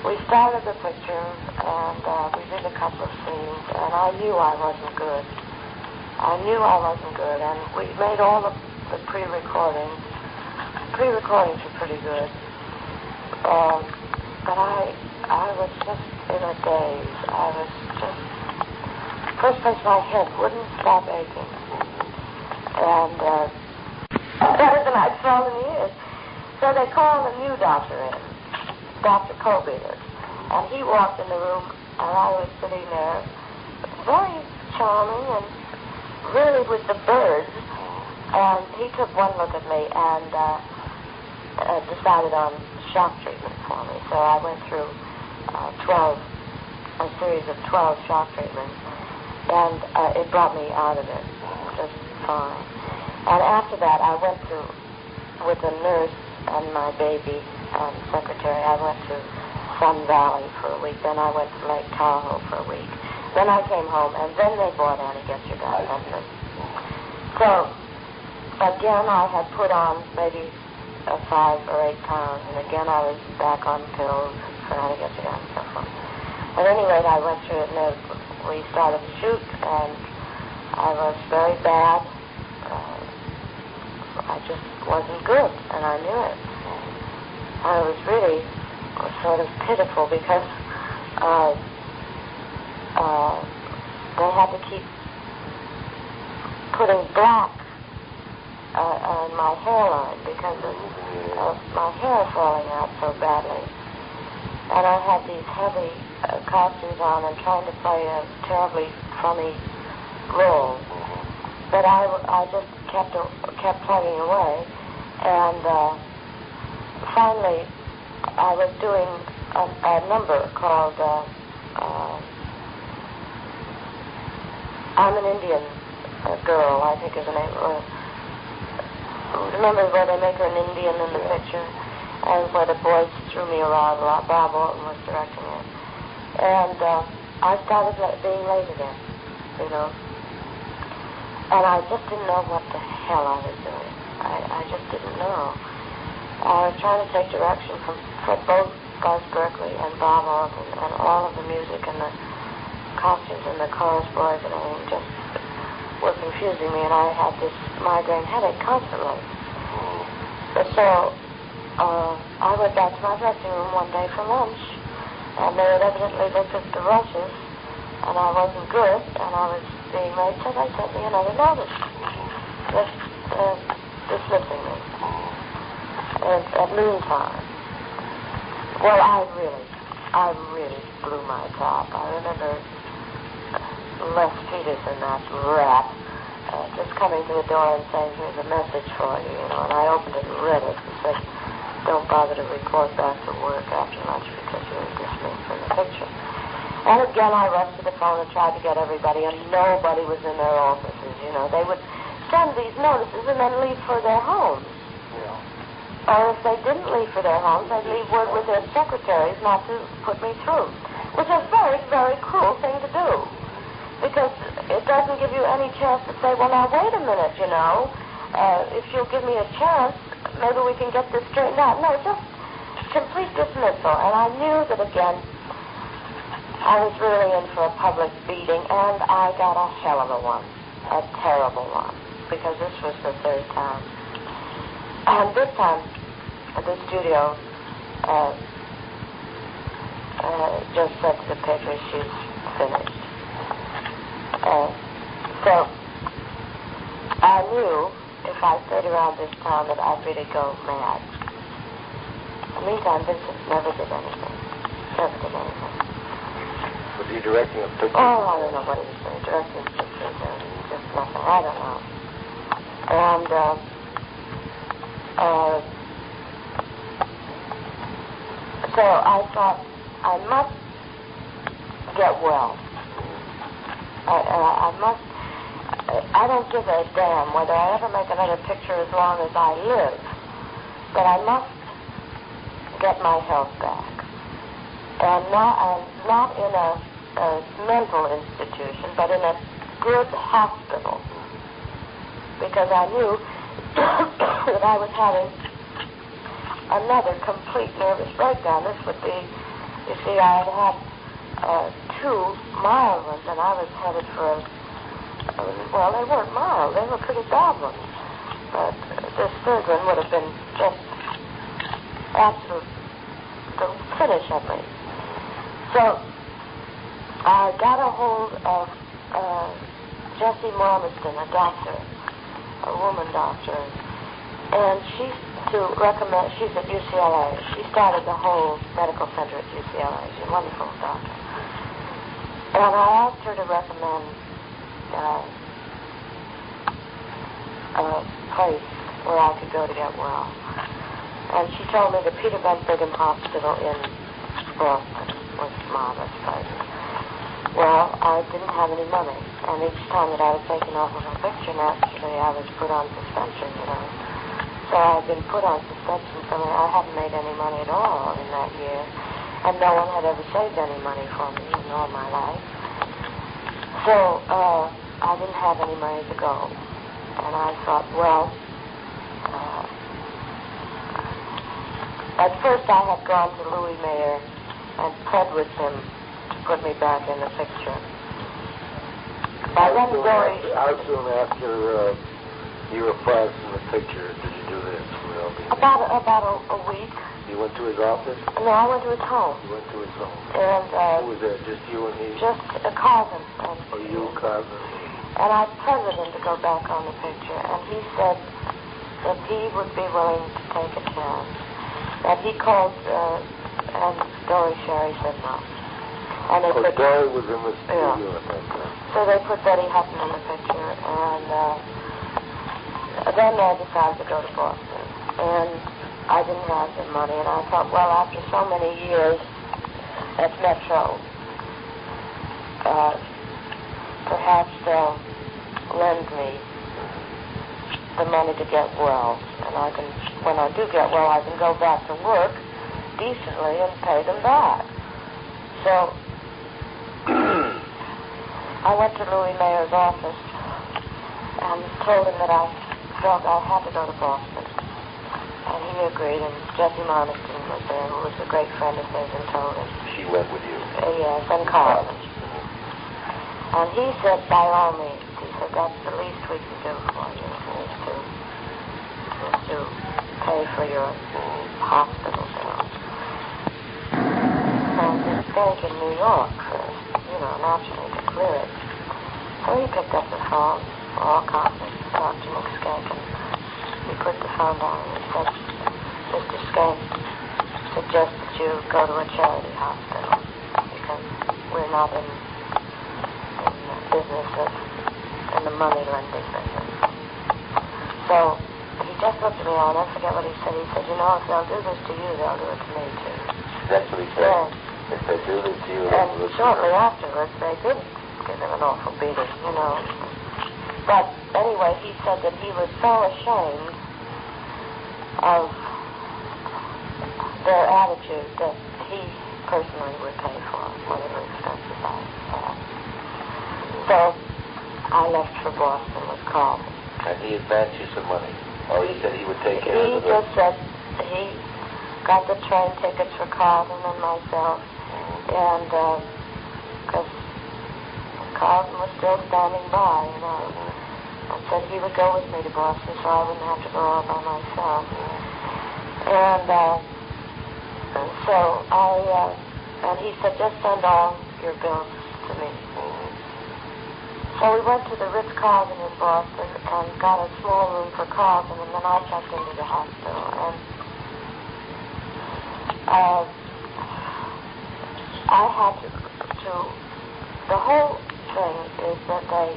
we started the picture, and we did a couple of scenes, and I knew I wasn't good. And we made all the pre-recordings. Pre-recordings were pretty good. But I was just in a daze. I was just... First place, my head wouldn't stop aching. And better than I'd felt in years. So they called a new doctor in, Dr. Colby. And he walked in the room, and I was sitting there, very charming and really with the birds. And he took one look at me and decided on shock treatment for me. So I went through a series of 12 shock treatments, and it brought me out of it just fine. And after that, I went to, with a nurse and my baby and secretary, I went to Sun Valley for a week. Then I went to Lake Tahoe for a week. Then I came home, and then they brought Annie Getzer down Memphis. So, again, I had put on maybe 5 or 8 pounds, and again I was back on pills for Annie Getzer down and so forth. At any rate, I went through it, and we started to shoot, and I was very bad. I just wasn't good, and I knew it. I was really sort of pitiful because they had to keep putting black on my hairline because of my hair falling out so badly. And I had these heavy costumes on and trying to play a terribly funny role. But I just kept plugging away. And finally, I was doing a number called I'm an Indian Girl, I think is the name. Remember where they make her an Indian in the picture? And where the boys threw me around a lot. Bob Walton was directing it. And I started being late again, you know. And I just didn't know what the hell I was doing. I just didn't know. I was trying to take direction from both Buzz Berkeley and Bob Walton, and all of the music and the costumes and the chorus boys and everything just were confusing me, and I had this migraine headache constantly. So I went back to my dressing room one day for lunch, and they had evidently looked at the rushes, and I wasn't good, and I was being late, so they sent me another notice, dismissing me at noontime. Well, I really blew my top. I remember Les Peters and that rat just coming to the door and saying, "Here's a message for you," you know, and I opened it and read it and said, "Don't bother to report back to work after lunch because you're dismissed from the picture." And again, I rushed to the phone and tried to get everybody, and nobody was in their offices, you know. They would send these notices and then leave for their homes. Yeah. Or if they didn't leave for their homes, they'd leave word with their secretaries not to put me through, which is a very, very cruel thing to do, because it doesn't give you any chance to say, well, now, wait a minute, you know, if you'll give me a chance, maybe we can get this straightened out. No, just complete dismissal. And I knew that, again, I was really in for a public beating, and I got a hell of a one, a terrible one, because this was the third time. And this time, the studio just said to the paper, she's finished. So I knew if I stayed around this town that I'd really go mad. In the meantime, Vincent never did anything. Never did anything. Was he directing a picture? Oh, I don't know what he was doing. Directing pictures or just nothing. I don't know. And so I thought I must get well. I must. I don't give a damn whether I ever make another picture as long as I live, but I must get my health back, and not in a mental institution, but in a good hospital, because I knew that I was having another complete nervous breakdown. This would be, you see, I had had 2 mild ones, and I was headed for well, they weren't mild, they were pretty bad ones, but this third one would have been just absolute the finish of me. So I got a hold of Jessie Marmiston, a doctor, a woman doctor, and she's at UCLA. She started the whole medical center at UCLA. She's a wonderful doctor. And I asked her to recommend a place where I could go to get well. And she told me the Peter Van Brigham Hospital in Boston was a marvelous place. Well, I didn't have any money, and each time that I was taken off of a picture, naturally I was put on suspension, you know. So I've been put on suspension, so I haven't made any money at all in that year, and no one had ever saved any money for me in all my life. So I didn't have any money to go, and I thought, well, at first I had gone to Louis Mayer and pled with him to put me back in the picture. How soon after you were placed in the picture did you do this? About a week. You went to his office? No, I went to his home. You went to his home. And who was there? Just you and he? Just a cousin. You, cousin. And I pleaded him to go back on the picture, and he said that he would be willing to take a chance. That he called, and Dory Sherry said no. And they put Dory was in the studio at that time. So they put Betty Hutton in the picture, and then I decided to go to Boston. And I didn't have the money, and I thought, well, after so many years at Metro, perhaps they'll lend me the money to get well, and I can, when I do get well, I can go back to work decently and pay them back. So I went to Louis Mayer's office and told him that I felt I had to go to Boston. And he agreed, and Jessie Marmiston was there, who was a great friend of his, and told him. She went with you? Yes, and Carl. And he said, by all means, he said, that's the least we can do for you, is to pay for your hospital bills. And this bank in New York first, naturally to clear it. So he picked up the phone, all confident, talked to McSkank, and he put the phone down and he said, Mr. Skank suggests that you go to a charity hospital because we're not in the business in the money lending business. So he just looked at me, I'll never forget what he said. He said, if they'll do this to you, they'll do it to me too. That's what he said? Yes. If they do this to you, and shortly afterwards, they did give him an awful beating, But anyway, he said that he was so ashamed of their attitude that he personally would pay for whatever expenses I had. So I left for Boston with Carl. And he advanced you some money? Or he said he would take care of it? He just said he got the train tickets for Carlton and myself. And because Carlton was still standing by, and said he would go with me to Boston so I wouldn't have to go all by myself. And so and he said, just send all your bills to me. So we went to the Ritz-Carlton in Boston and got a small room for Carlton, and then I checked into the hospital. And I had to, the whole thing is that they...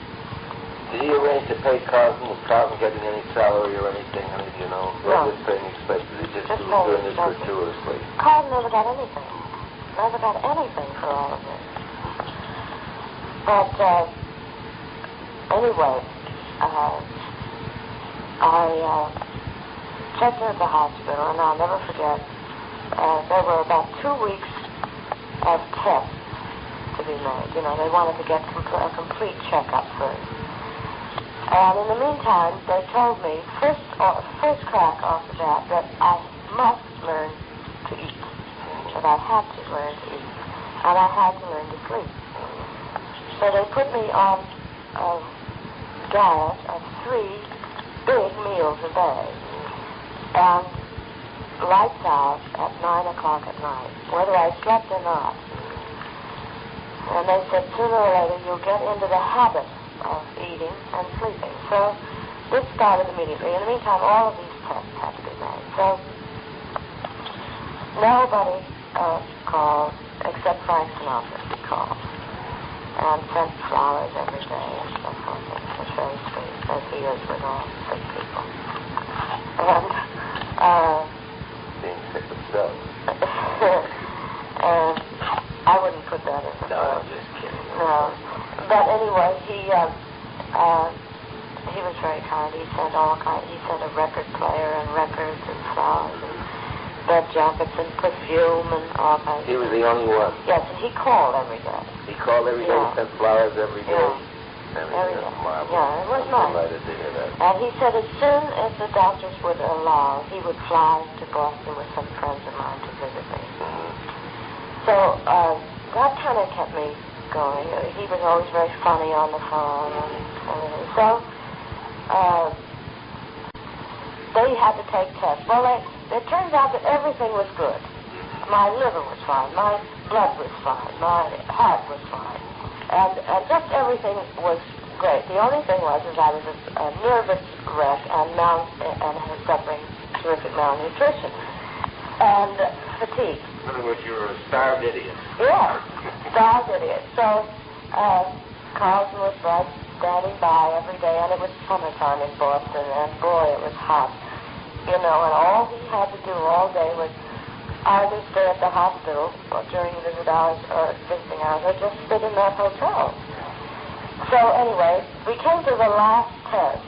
Did he arrange to pay Carlton? Was Carlton getting any salary or anything? No. Was paying expenses? He just was doing it gratuitously. Carlton never got anything. Never got anything for all of this. But anyway, I checked in at the hospital, and I'll never forget, there were about 2 weeks of tests to be made. They wanted to get a complete checkup first. And in the meantime, they told me, first crack off the bat, that I must learn to eat. That I had to learn to eat. And I had to learn to sleep. So they put me on a diet of 3 big meals a day. And lights out at 9 o'clock at night, whether I slept or not. And they said sooner or later you'll get into the habit of eating and sleeping. So this started immediately. In the meantime, all of these tests had to be made. So nobody called except Finklehoffe called and sent flowers every day and stuff like that. It was very sweet, as he is with all sick people. And being sick himself. I wouldn't put that in the No, I'm just kidding. No. But anyway, he was very kind. He sent he sent a record player and records and flowers and bed jackets and perfume and all kinds. He was the only one. Yes, and he called every day. He called every day, sent flowers every day. Yeah. Every day. Marvelous. Yeah, it was nice. I'm delighted to hear that. And he said as soon as the doctors would allow, he would fly to Boston with some friends of mine to visit me. So that kind of kept me going. He was always very funny on the phone and everything. So they had to take tests. Well, it turns out that everything was good. My liver was fine. My blood was fine. My heart was fine. And just everything was great. The only thing was I was a nervous wreck and suffering terrific malnutrition and fatigue. In other words, you were a starved idiot. Yeah, starved idiot. So Carlton was right standing by every day, and it was summertime in Boston, and boy, it was hot. You know, and all he had to do all day was either stay at the hospital or during visiting hours or just sit in that hotel. So anyway, we came to the last test,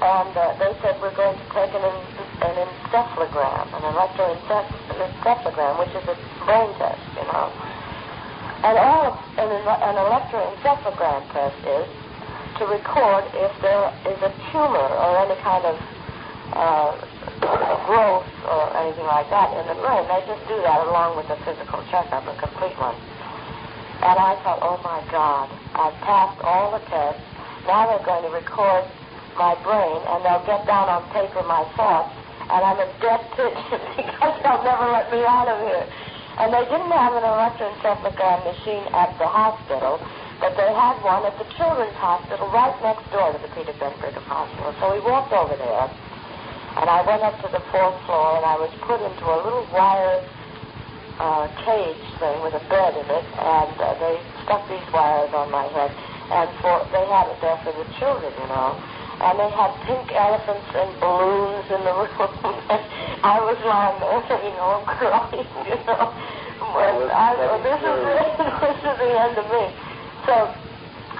and they said we're going to take an encephalogram, an electroencephalogram, which is a brain test, you know. And all an electroencephalogram test is to record if there is a tumor or any kind of growth or anything like that in the brain. They just do that along with a physical checkup, a complete one. And I thought, oh my God, I've passed all the tests. Now they're going to record my brain, and they'll get down on paper my thoughts, and I'm a dead pigeon because they'll never let me out of here. And they didn't have an electroencephalogram machine at the hospital, but they had one at the Children's Hospital right next door to the Peter Bedford Hospital. So we walked over there, and I went up to the 4th floor, and I was put into a little wire cage thing with a bed in it, and they stuck these wires on my head, and they had it there for the children, you know. And they had pink elephants and balloons in the room. I was lying there, you know, crying, you know. This is the end of me. So,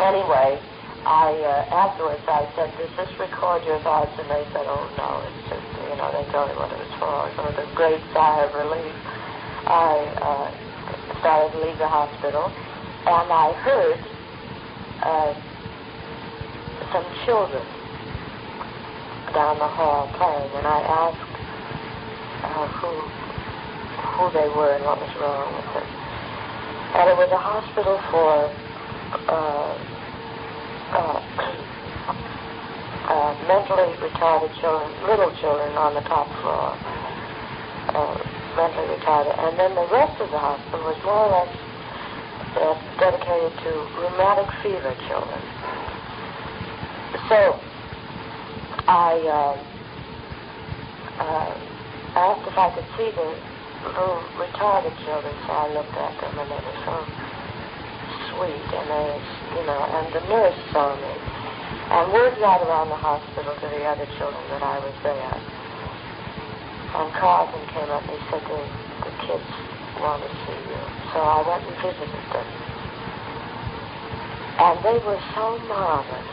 anyway, afterwards I said, does this record your thoughts? And they said, oh, no, it's just, you know, they told me what it was for. So with a great sigh of relief, I started to leave the hospital, and I heard some children down the hall playing, and I asked who they were and what was wrong with them. And it was a hospital for mentally retarded children, little children on the top floor, mentally retarded. And then the rest of the hospital was more or less dedicated to rheumatic fever children. So I asked if I could see the little retarded children, so I looked at them, and they were so sweet, and they, you know, and the nurse saw me. And word got around the hospital to the other children that I was there. And Carlton came up and he said, the kids want to see you. So I went and visited them. And they were so marvelous.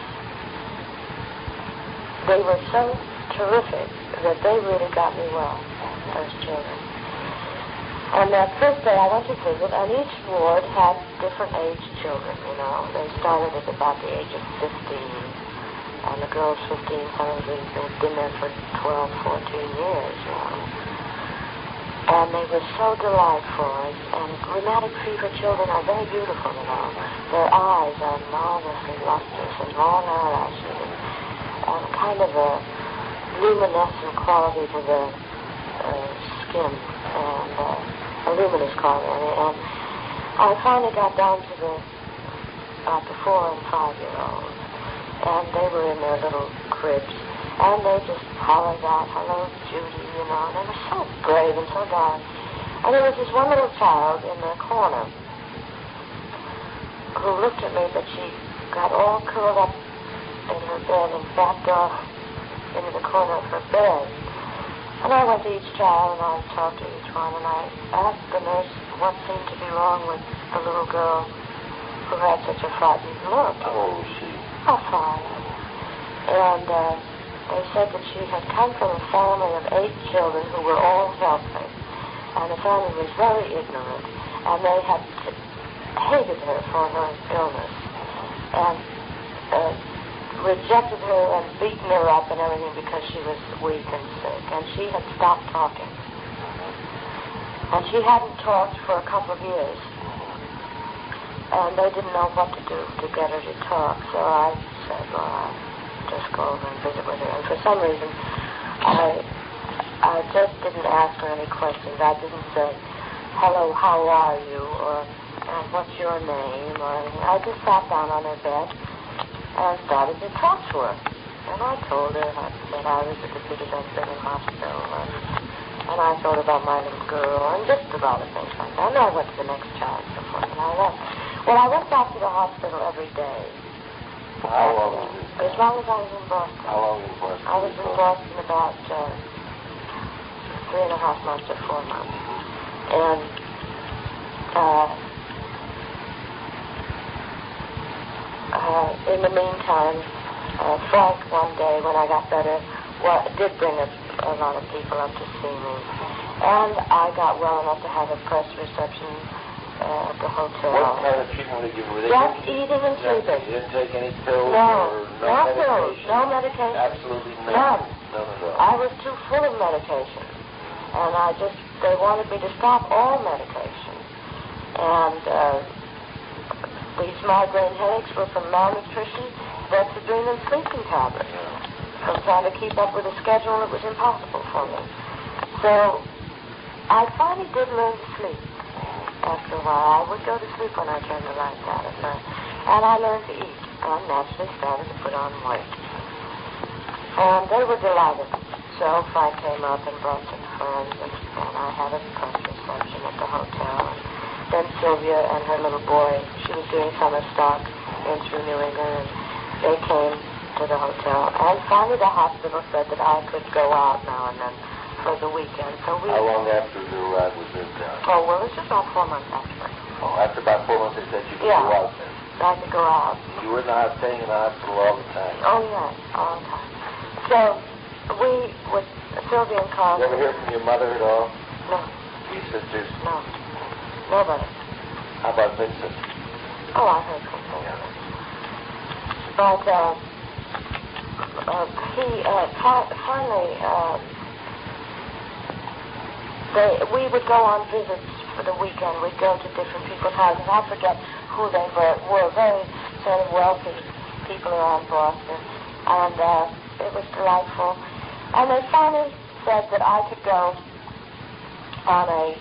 They were so terrific that they really got me well, those children. And that first day I went to visit, and each ward had different age children, you know. They started at about the age of 15, and the girls 15, some of them had been there for 12, 14 years, you know. And they were so delightful, and rheumatic fever children are very beautiful, you know. Their eyes are marvelously lustrous and long eyelashes, and kind of a luminescent quality to the skin, and a luminous quality. I finally got down to the 4 and 5-year-olds, and they were in their little cribs, and they just hollered out, "Hello, Judy," you know, and they were so brave and so dark. And there was this one little child in the corner who looked at me, but she got all curled up in her bed and backed off into the corner of her bed. And I went to each child, and I talked to each one, and I asked the nurse what seemed to be wrong with the little girl who had such a frightened look. How old was she? Oh, 5. And they said that she had come from a family of 8 children who were all healthy. And the family was very ignorant, and they had hated her for her illness, and rejected her and beaten her up and everything because she was weak and sick. And she had stopped talking. And she hadn't talked for a couple of years. And they didn't know what to do to get her to talk. So I said, well, I'll just go over and visit with her. And for some reason, I just didn't ask her any questions. I didn't say, "Hello, how are you?" or "What's your name?" or anything. I just sat down on her bed and started to talk to her. And I told her that I was at the Finklehoffe Hospital, and I told her about my little girl, and just a lot of things like that. And I went to the next child and so forth, and I left. Well, I went back to the hospital every day. How long was this? As long as I was in Boston. How long in Boston? I was in Boston about 3.5 months or 4 months. And in the meantime, Frank, one day when I got better, did bring a lot of people up to see me. And I got well enough to have a press reception at the hotel. What kind of treatment did you give? Just eating and sleeping. You didn't take any pills? No, or no pills, no medication. Absolutely none? None. None at all? I was too full of medication. And they wanted me to stop all medication. And these migraine headaches were from malnutrition, Betadine, and sleeping tablets. From trying to keep up with a schedule, it was impossible for me. So I finally did learn to sleep. After a while, I would go to sleep when I turned the lights out at night. And I learned to eat, and naturally started to put on weight. And they were delighted. So Frank came up and brought some friends, and I had a press reception at the hotel. And then Sylvia and her little boy, she was doing summer stock in through New England, and they came to the hotel. And finally the hospital said that I could go out now and then for the weekend. So how long after you arrived was this done? Oh, well, it was about 4 months actually. Oh, after about 4 months they said you could go out then? I could go out. You were not staying in the hospital all the time? Oh, yes, all the time. So we, with Sylvia and Carl... You ever hear from your mother at all? No. Your sisters? No. Nobody. How about Vincent? Oh, I heard from him. Yeah. But he finally... we would go on visits for the weekend. We'd go to different people's houses. I forget who they were. Very sort of wealthy people around Boston. And it was delightful. And they finally said that I could go on a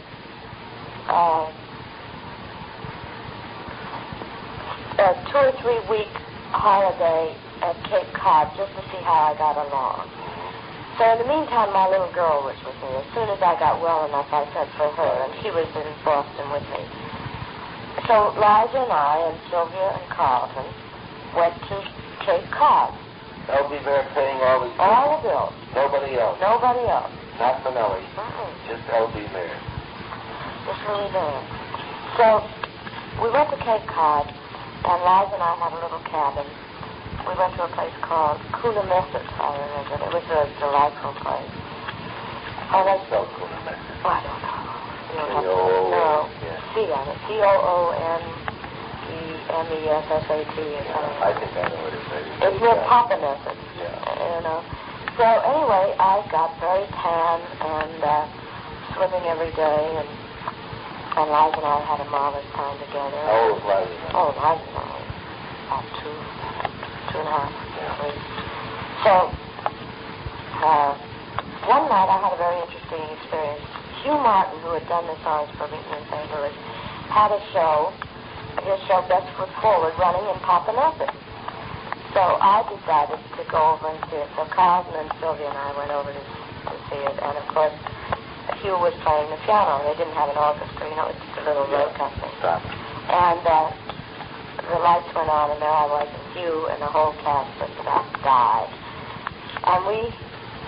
2 or 3 week holiday at Cape Cod just to see how I got along. So in the meantime, my little girl was with me. As soon as I got well enough, I sent for her, and she was in Boston with me. So Liza and I and Sylvia and Carlton went to Cape Cod. L.B. Bear paying all these bills? All the bills. Nobody else? Nobody else. Not Manelli? Just L.B. Bear? Just Louis Bear. So we went to Cape Cod, and Liza and I had a little cabin. We went to a place called Reminisce, I remember. It was a delightful place. How do you spell Reminisce? Oh, I don't know. C-O-O-N. C on it. C-O-O-N-E-M-E-S-S-A-T or something. I think I know what it is. It's near Papaneset. Yeah. You know. So anyway, I got very tan and swimming every day, and Liza and I had a marvelous time together. How old was Liza? Oh, Liza and I, about 2.5, 3. So, one night I had a very interesting experience. Hugh Martin, who had done the songs for me in St. Louis, had a show, his show Best Foot Forward, running in Papaneset. So I decided to go over and see it. So Carlton and Sylvia and I went over to see it. And, of course, Hugh was playing the piano. They didn't have an orchestra. You know, it was just a little road company. And the lights went on, and there I was, and Hugh and the whole cast just about died. And we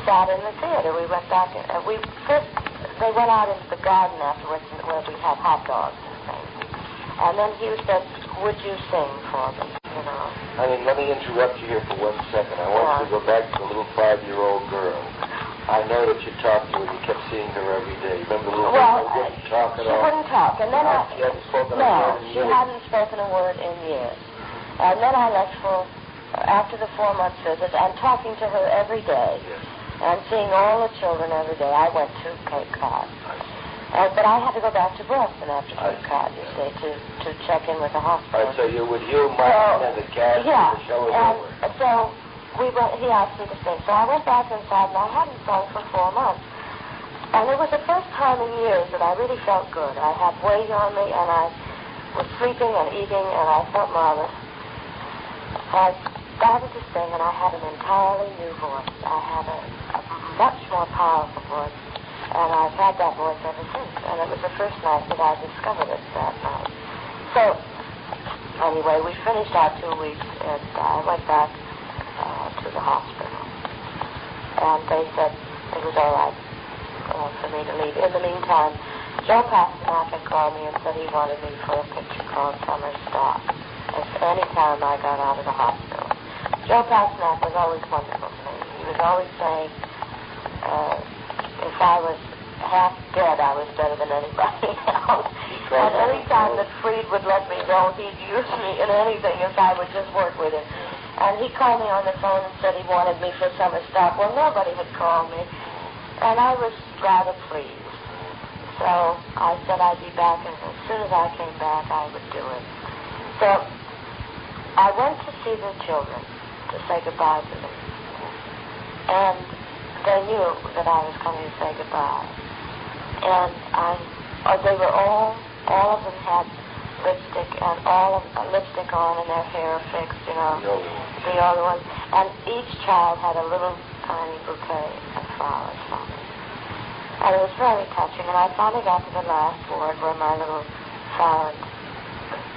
sat in the theater. We went back. They went out into the garden afterwards where we had hot dogs and things. And then Hugh said, would you sing for me, you know? I mean, let me interrupt you here for 1 second. I want you to go back to the little 5-year-old girl. I know that you talked to her and you kept seeing her every day. Remember the little girl who wouldn't talk at all? She wouldn't talk. And then she hadn't spoken a word in years? She hadn't spoken a word in years. And then I left after the 4-month visit and talking to her every day. Yes. And seeing all the children every day. I went to Cape Cod. But I had to go back to Boston after Cape Cod, you see, to check in with the hospital. All right, so you're with Hugh, Martin, and the cast, and the show was over. So he asked me to sing. So I went back inside, and I hadn't sung for 4 months. And it was the first time in years that I really felt good. I had weight on me, and I was sleeping and eating, and I felt marvelous. I started to sing, and I had an entirely new voice. I had a much more powerful voice, and I've had that voice ever since. And it was the first night that I discovered it that night. So, anyway, we finished our 2 weeks, and I went back to the hospital. And they said it was all right for me to leave. In the meantime, Joe Pasternak had called me and said he wanted me for a picture called Summer Stock. Any time I got out of the hospital. Joe Pasternak was always wonderful to me. He was always saying, if I was half dead, I was better than anybody else. And any time that Freed would let me go, he'd use me in anything if I would just work with him. And he called me on the phone and said he wanted me for Summer Stock. Well, nobody had called me. And I was rather pleased. So I said I'd be back, and as soon as I came back, I would do it. So I went to see the children to say goodbye to them. And they knew that I was coming to say goodbye. And they were all of them had lipstick and lipstick on and their hair fixed, you know, the older ones. And each child had a little tiny bouquet of flowers from me. And it was very touching. And I finally got to the last ward where my little silent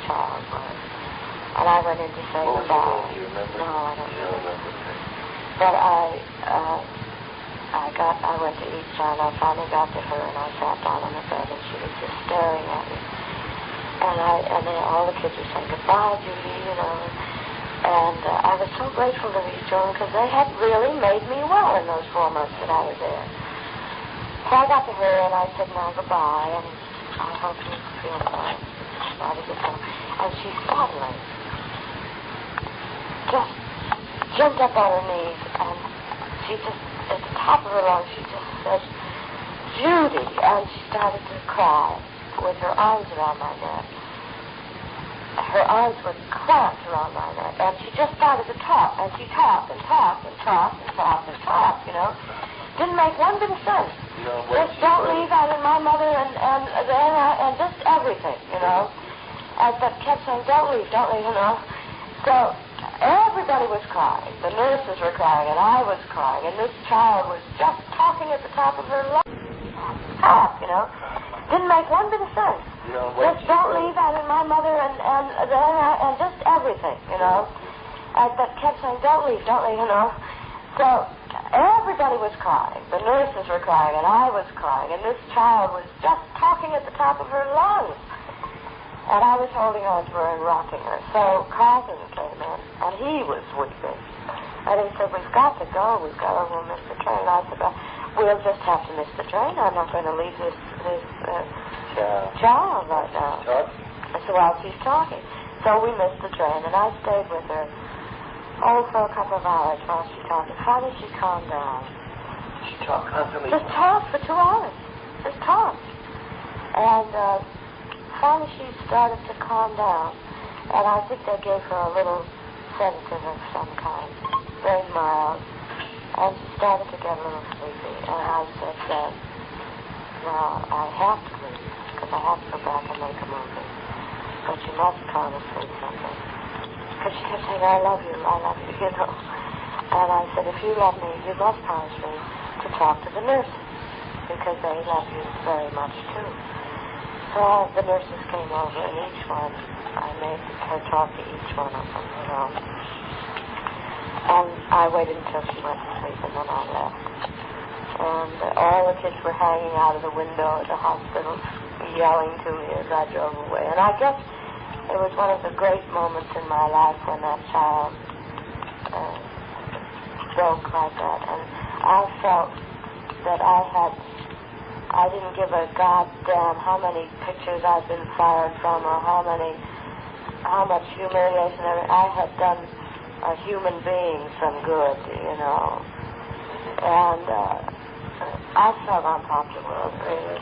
child was. And I went in to say goodbye. Do you remember? No, I don't remember. But I went to each child. I finally got to her, and I sat down on the bed, and she was just staring at me. And all the kids were saying, goodbye, Judy, you know. And I was so grateful to these children because they had really made me well in those 4 months that I was there. So I got to her, and I said, now, goodbye, and I hope you feel fine. And she suddenly just jumped up on her knees, and she just, at the top of her lungs, she just said, Judy, and she started to cry with her arms around my neck. Her arms were clamped around my neck, and she just started to talk, and she talked and talked and talked and talked and talked, you know. Didn't make one bit of sense. Just don't leave, and my mother, and just everything, you know. But kept saying, don't leave, you know. So everybody was crying. The nurses were crying, and I was crying, and this child was just talking at the top of her lungs. Talk, you know. Didn't make one bit of sense. Just don't leave, and my mother, and just everything, you know. But kept saying, don't leave, you know. So everybody was crying. The nurses were crying, and I was crying, and this child was just talking at the top of her lungs. And I was holding on to her and rocking her. So Carlton came in, and he was weeping. And he said, we've got to go. We'll miss the train. And I said, we'll just have to miss the train. I'm not going to leave this child right now. So while she's talking. So we missed the train, and I stayed with her, for a couple of hours while she talked. And finally she calmed down. She talked constantly? Just talked for 2 hours. Just talked. And finally she started to calm down, and I think they gave her a little sedative of some kind, very mild, and she started to get a little sleepy, and I said, now I have to leave, because I have to go back and make a movie. must promise me something. Because she kept saying, I love you, you know. And I said, if you love me, you must promise me to talk to the nurses, because they love you very much, too. So all the nurses came over, and each one, I made her talk to each one of them, you know. And I waited until she went to sleep, and then I left. And all the kids were hanging out of the window at the hospital, yelling to me as I drove away. And I guess it was one of the great moments in my life when that child spoke like that. And I felt that I didn't give a goddamn how many pictures I'd been fired from or how much humiliation. I had done a human being some good, you know. And I felt on top of the world, really.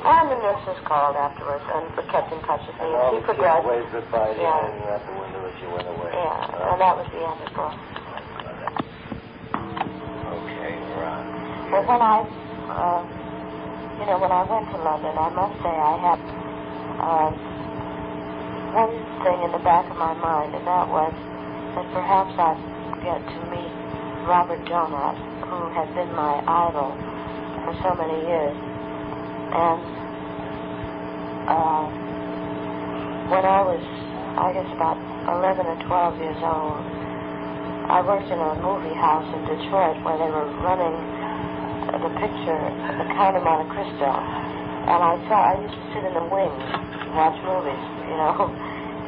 And the nurses called afterwards and kept in touch with me. And she progressed. Waved goodbye to you hanging out the window as you went away. Yeah, and that was the end of the book. Okay, we're on. But when I went to London, I must say I had one thing in the back of my mind, and that was that perhaps I'd get to meet Robert Donat, who had been my idol for so many years. And when I was, I guess, about 11 or 12 years old, I worked in a movie house in Detroit where they were running the picture, The Count of Monte Cristo. And I used to sit in the wings and watch movies, you know.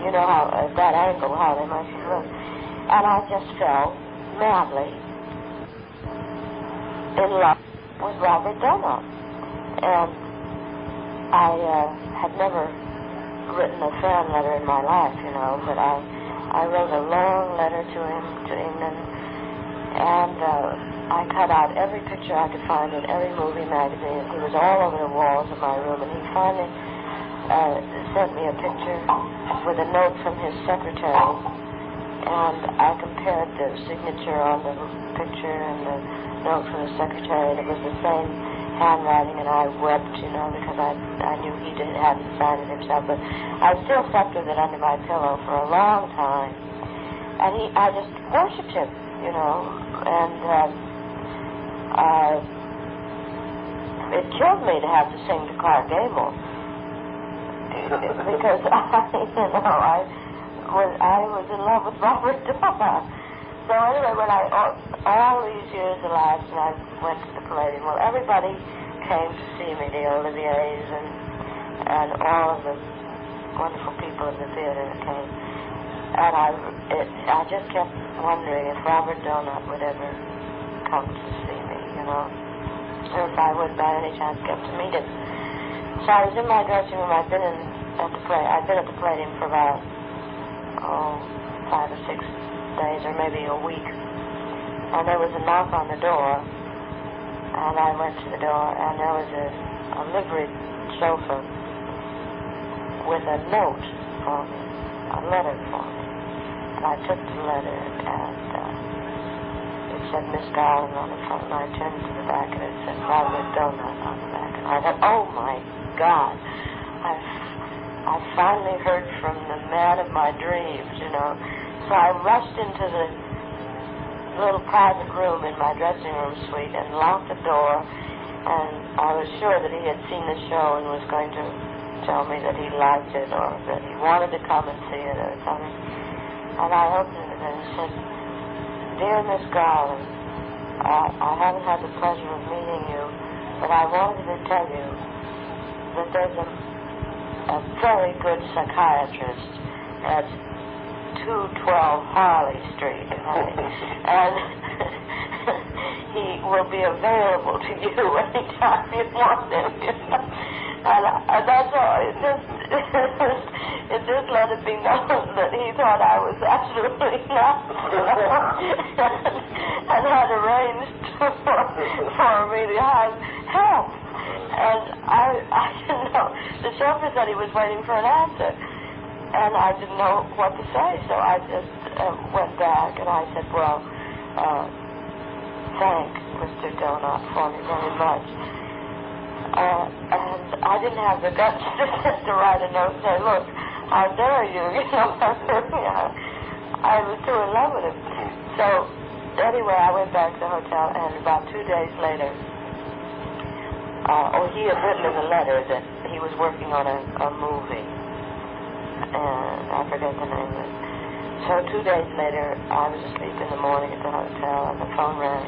You know how, at that angle, how they must have looked. And I just fell madly in love with Robert Donat. And I had never written a fan letter in my life, you know, but I wrote a long letter to him, to England, and I cut out every picture I could find in every movie magazine. He was all over the walls of my room, and he finally sent me a picture with a note from his secretary, and I compared the signature on the picture and the note from the secretary, and it was the same handwriting, and I wept, you know, because I knew he hadn't signed it himself, but I still slept with it under my pillow for a long time, and I just worshipped him, you know, and it killed me to have to sing to Clark Gable, because I was in love with Robert Donat. So anyway, when all these years elapsed and I went to the Palladium, well, everybody came to see me, the Oliviers and all of the wonderful people in the theater came. And I just kept wondering if Robert Donat would ever come to see me, you know, or if I would by any chance get to meet him. So I was in my dressing room. I'd been at the Palladium for about 5 or 6 days, or maybe a week. And there was a knock on the door, and I went to the door, and there was a liveried chauffeur with a note for me, a letter for me. And I took the letter, and it said Miss Garland on the front, and I turned to the back, and it said Robert Donat on the back. And I thought, oh my God, I finally heard from the man of my dreams, you know. So I rushed into the little private room in my dressing room suite and locked the door, and I was sure that he had seen the show and was going to tell me that he liked it or that he wanted to come and see it or something. And I opened it and said, Dear Miss Garland, I haven't had the pleasure of meeting you, but I wanted to tell you that there's a very good psychiatrist at 212 Harley Street, and he will be available to you anytime you want him, you know. And that's all. It just let it be known that he thought I was absolutely nuts, and had arranged for me to have help. And I didn't know. The chauffeur said he was waiting for an answer. And I didn't know what to say, so I just went back and I said, well, thank Mr. Donat for me very much. And I didn't have the guts to write a note and say, look, how dare you, you know. I was too in love with him. So, anyway, I went back to the hotel, and about 2 days later, he had written in the letter that he was working on a movie, and I forget the name of it. So 2 days later, I was asleep in the morning at the hotel, and the phone rang,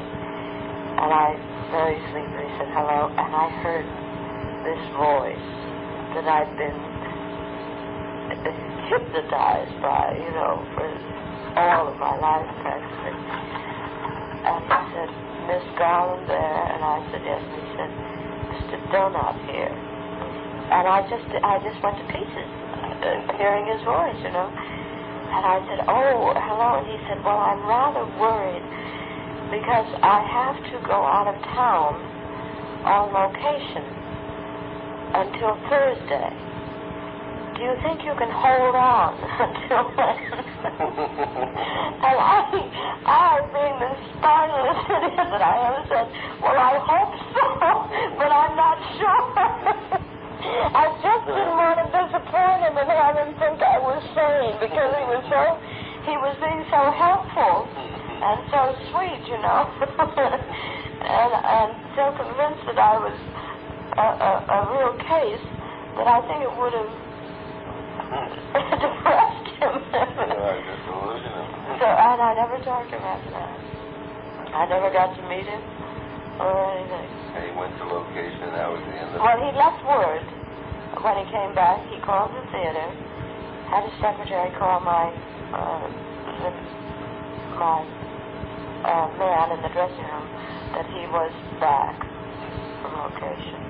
and I, very sleepily, said hello, and I heard this voice that I'd been hypnotized by, you know, for all of my life, practically. And he said, Miss Garland there? And I said, yes. And he said, Mr. Donut here. And I just went to pieces, hearing his voice, you know. And I said, oh, hello. And he said, well, I'm rather worried because I have to go out of town on location until Thursday. Do you think you can hold on until then? And I, being the spineless idiot that I am, said, well, I hope so, but I'm not sure. I just didn't want to disappoint him and have him think I was sane, because he was being so helpful and so sweet, you know, and so convinced that I was a real case that I think it would have depressed him. So, and I never talked to him after that. I never got to meet him or anything. And he went to location, and that was the end of it? Well, he left word when he came back. He called the theater, had his secretary call my man in the dressing room that he was back from location.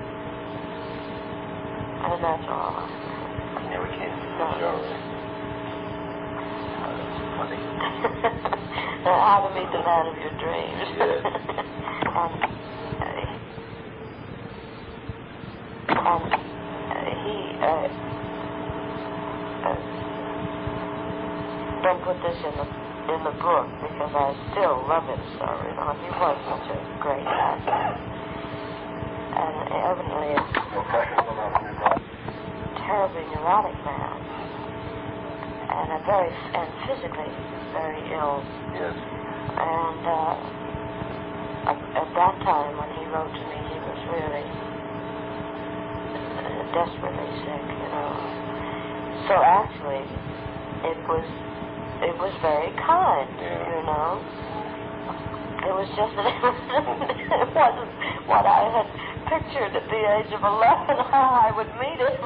And that's all. He never came to the show, right? Oh, that's funny. How to meet the man of your dreams. Yes. He don't put this in the book because I still love him so. You know, he was such a great actor, and evidently a terribly neurotic man, and physically very ill. Yes. And at that time when he wrote to me, he was really desperately sick, you know. So actually, it was very kind, you know. It was just that it wasn't what I had pictured at the age of 11 how I would meet him.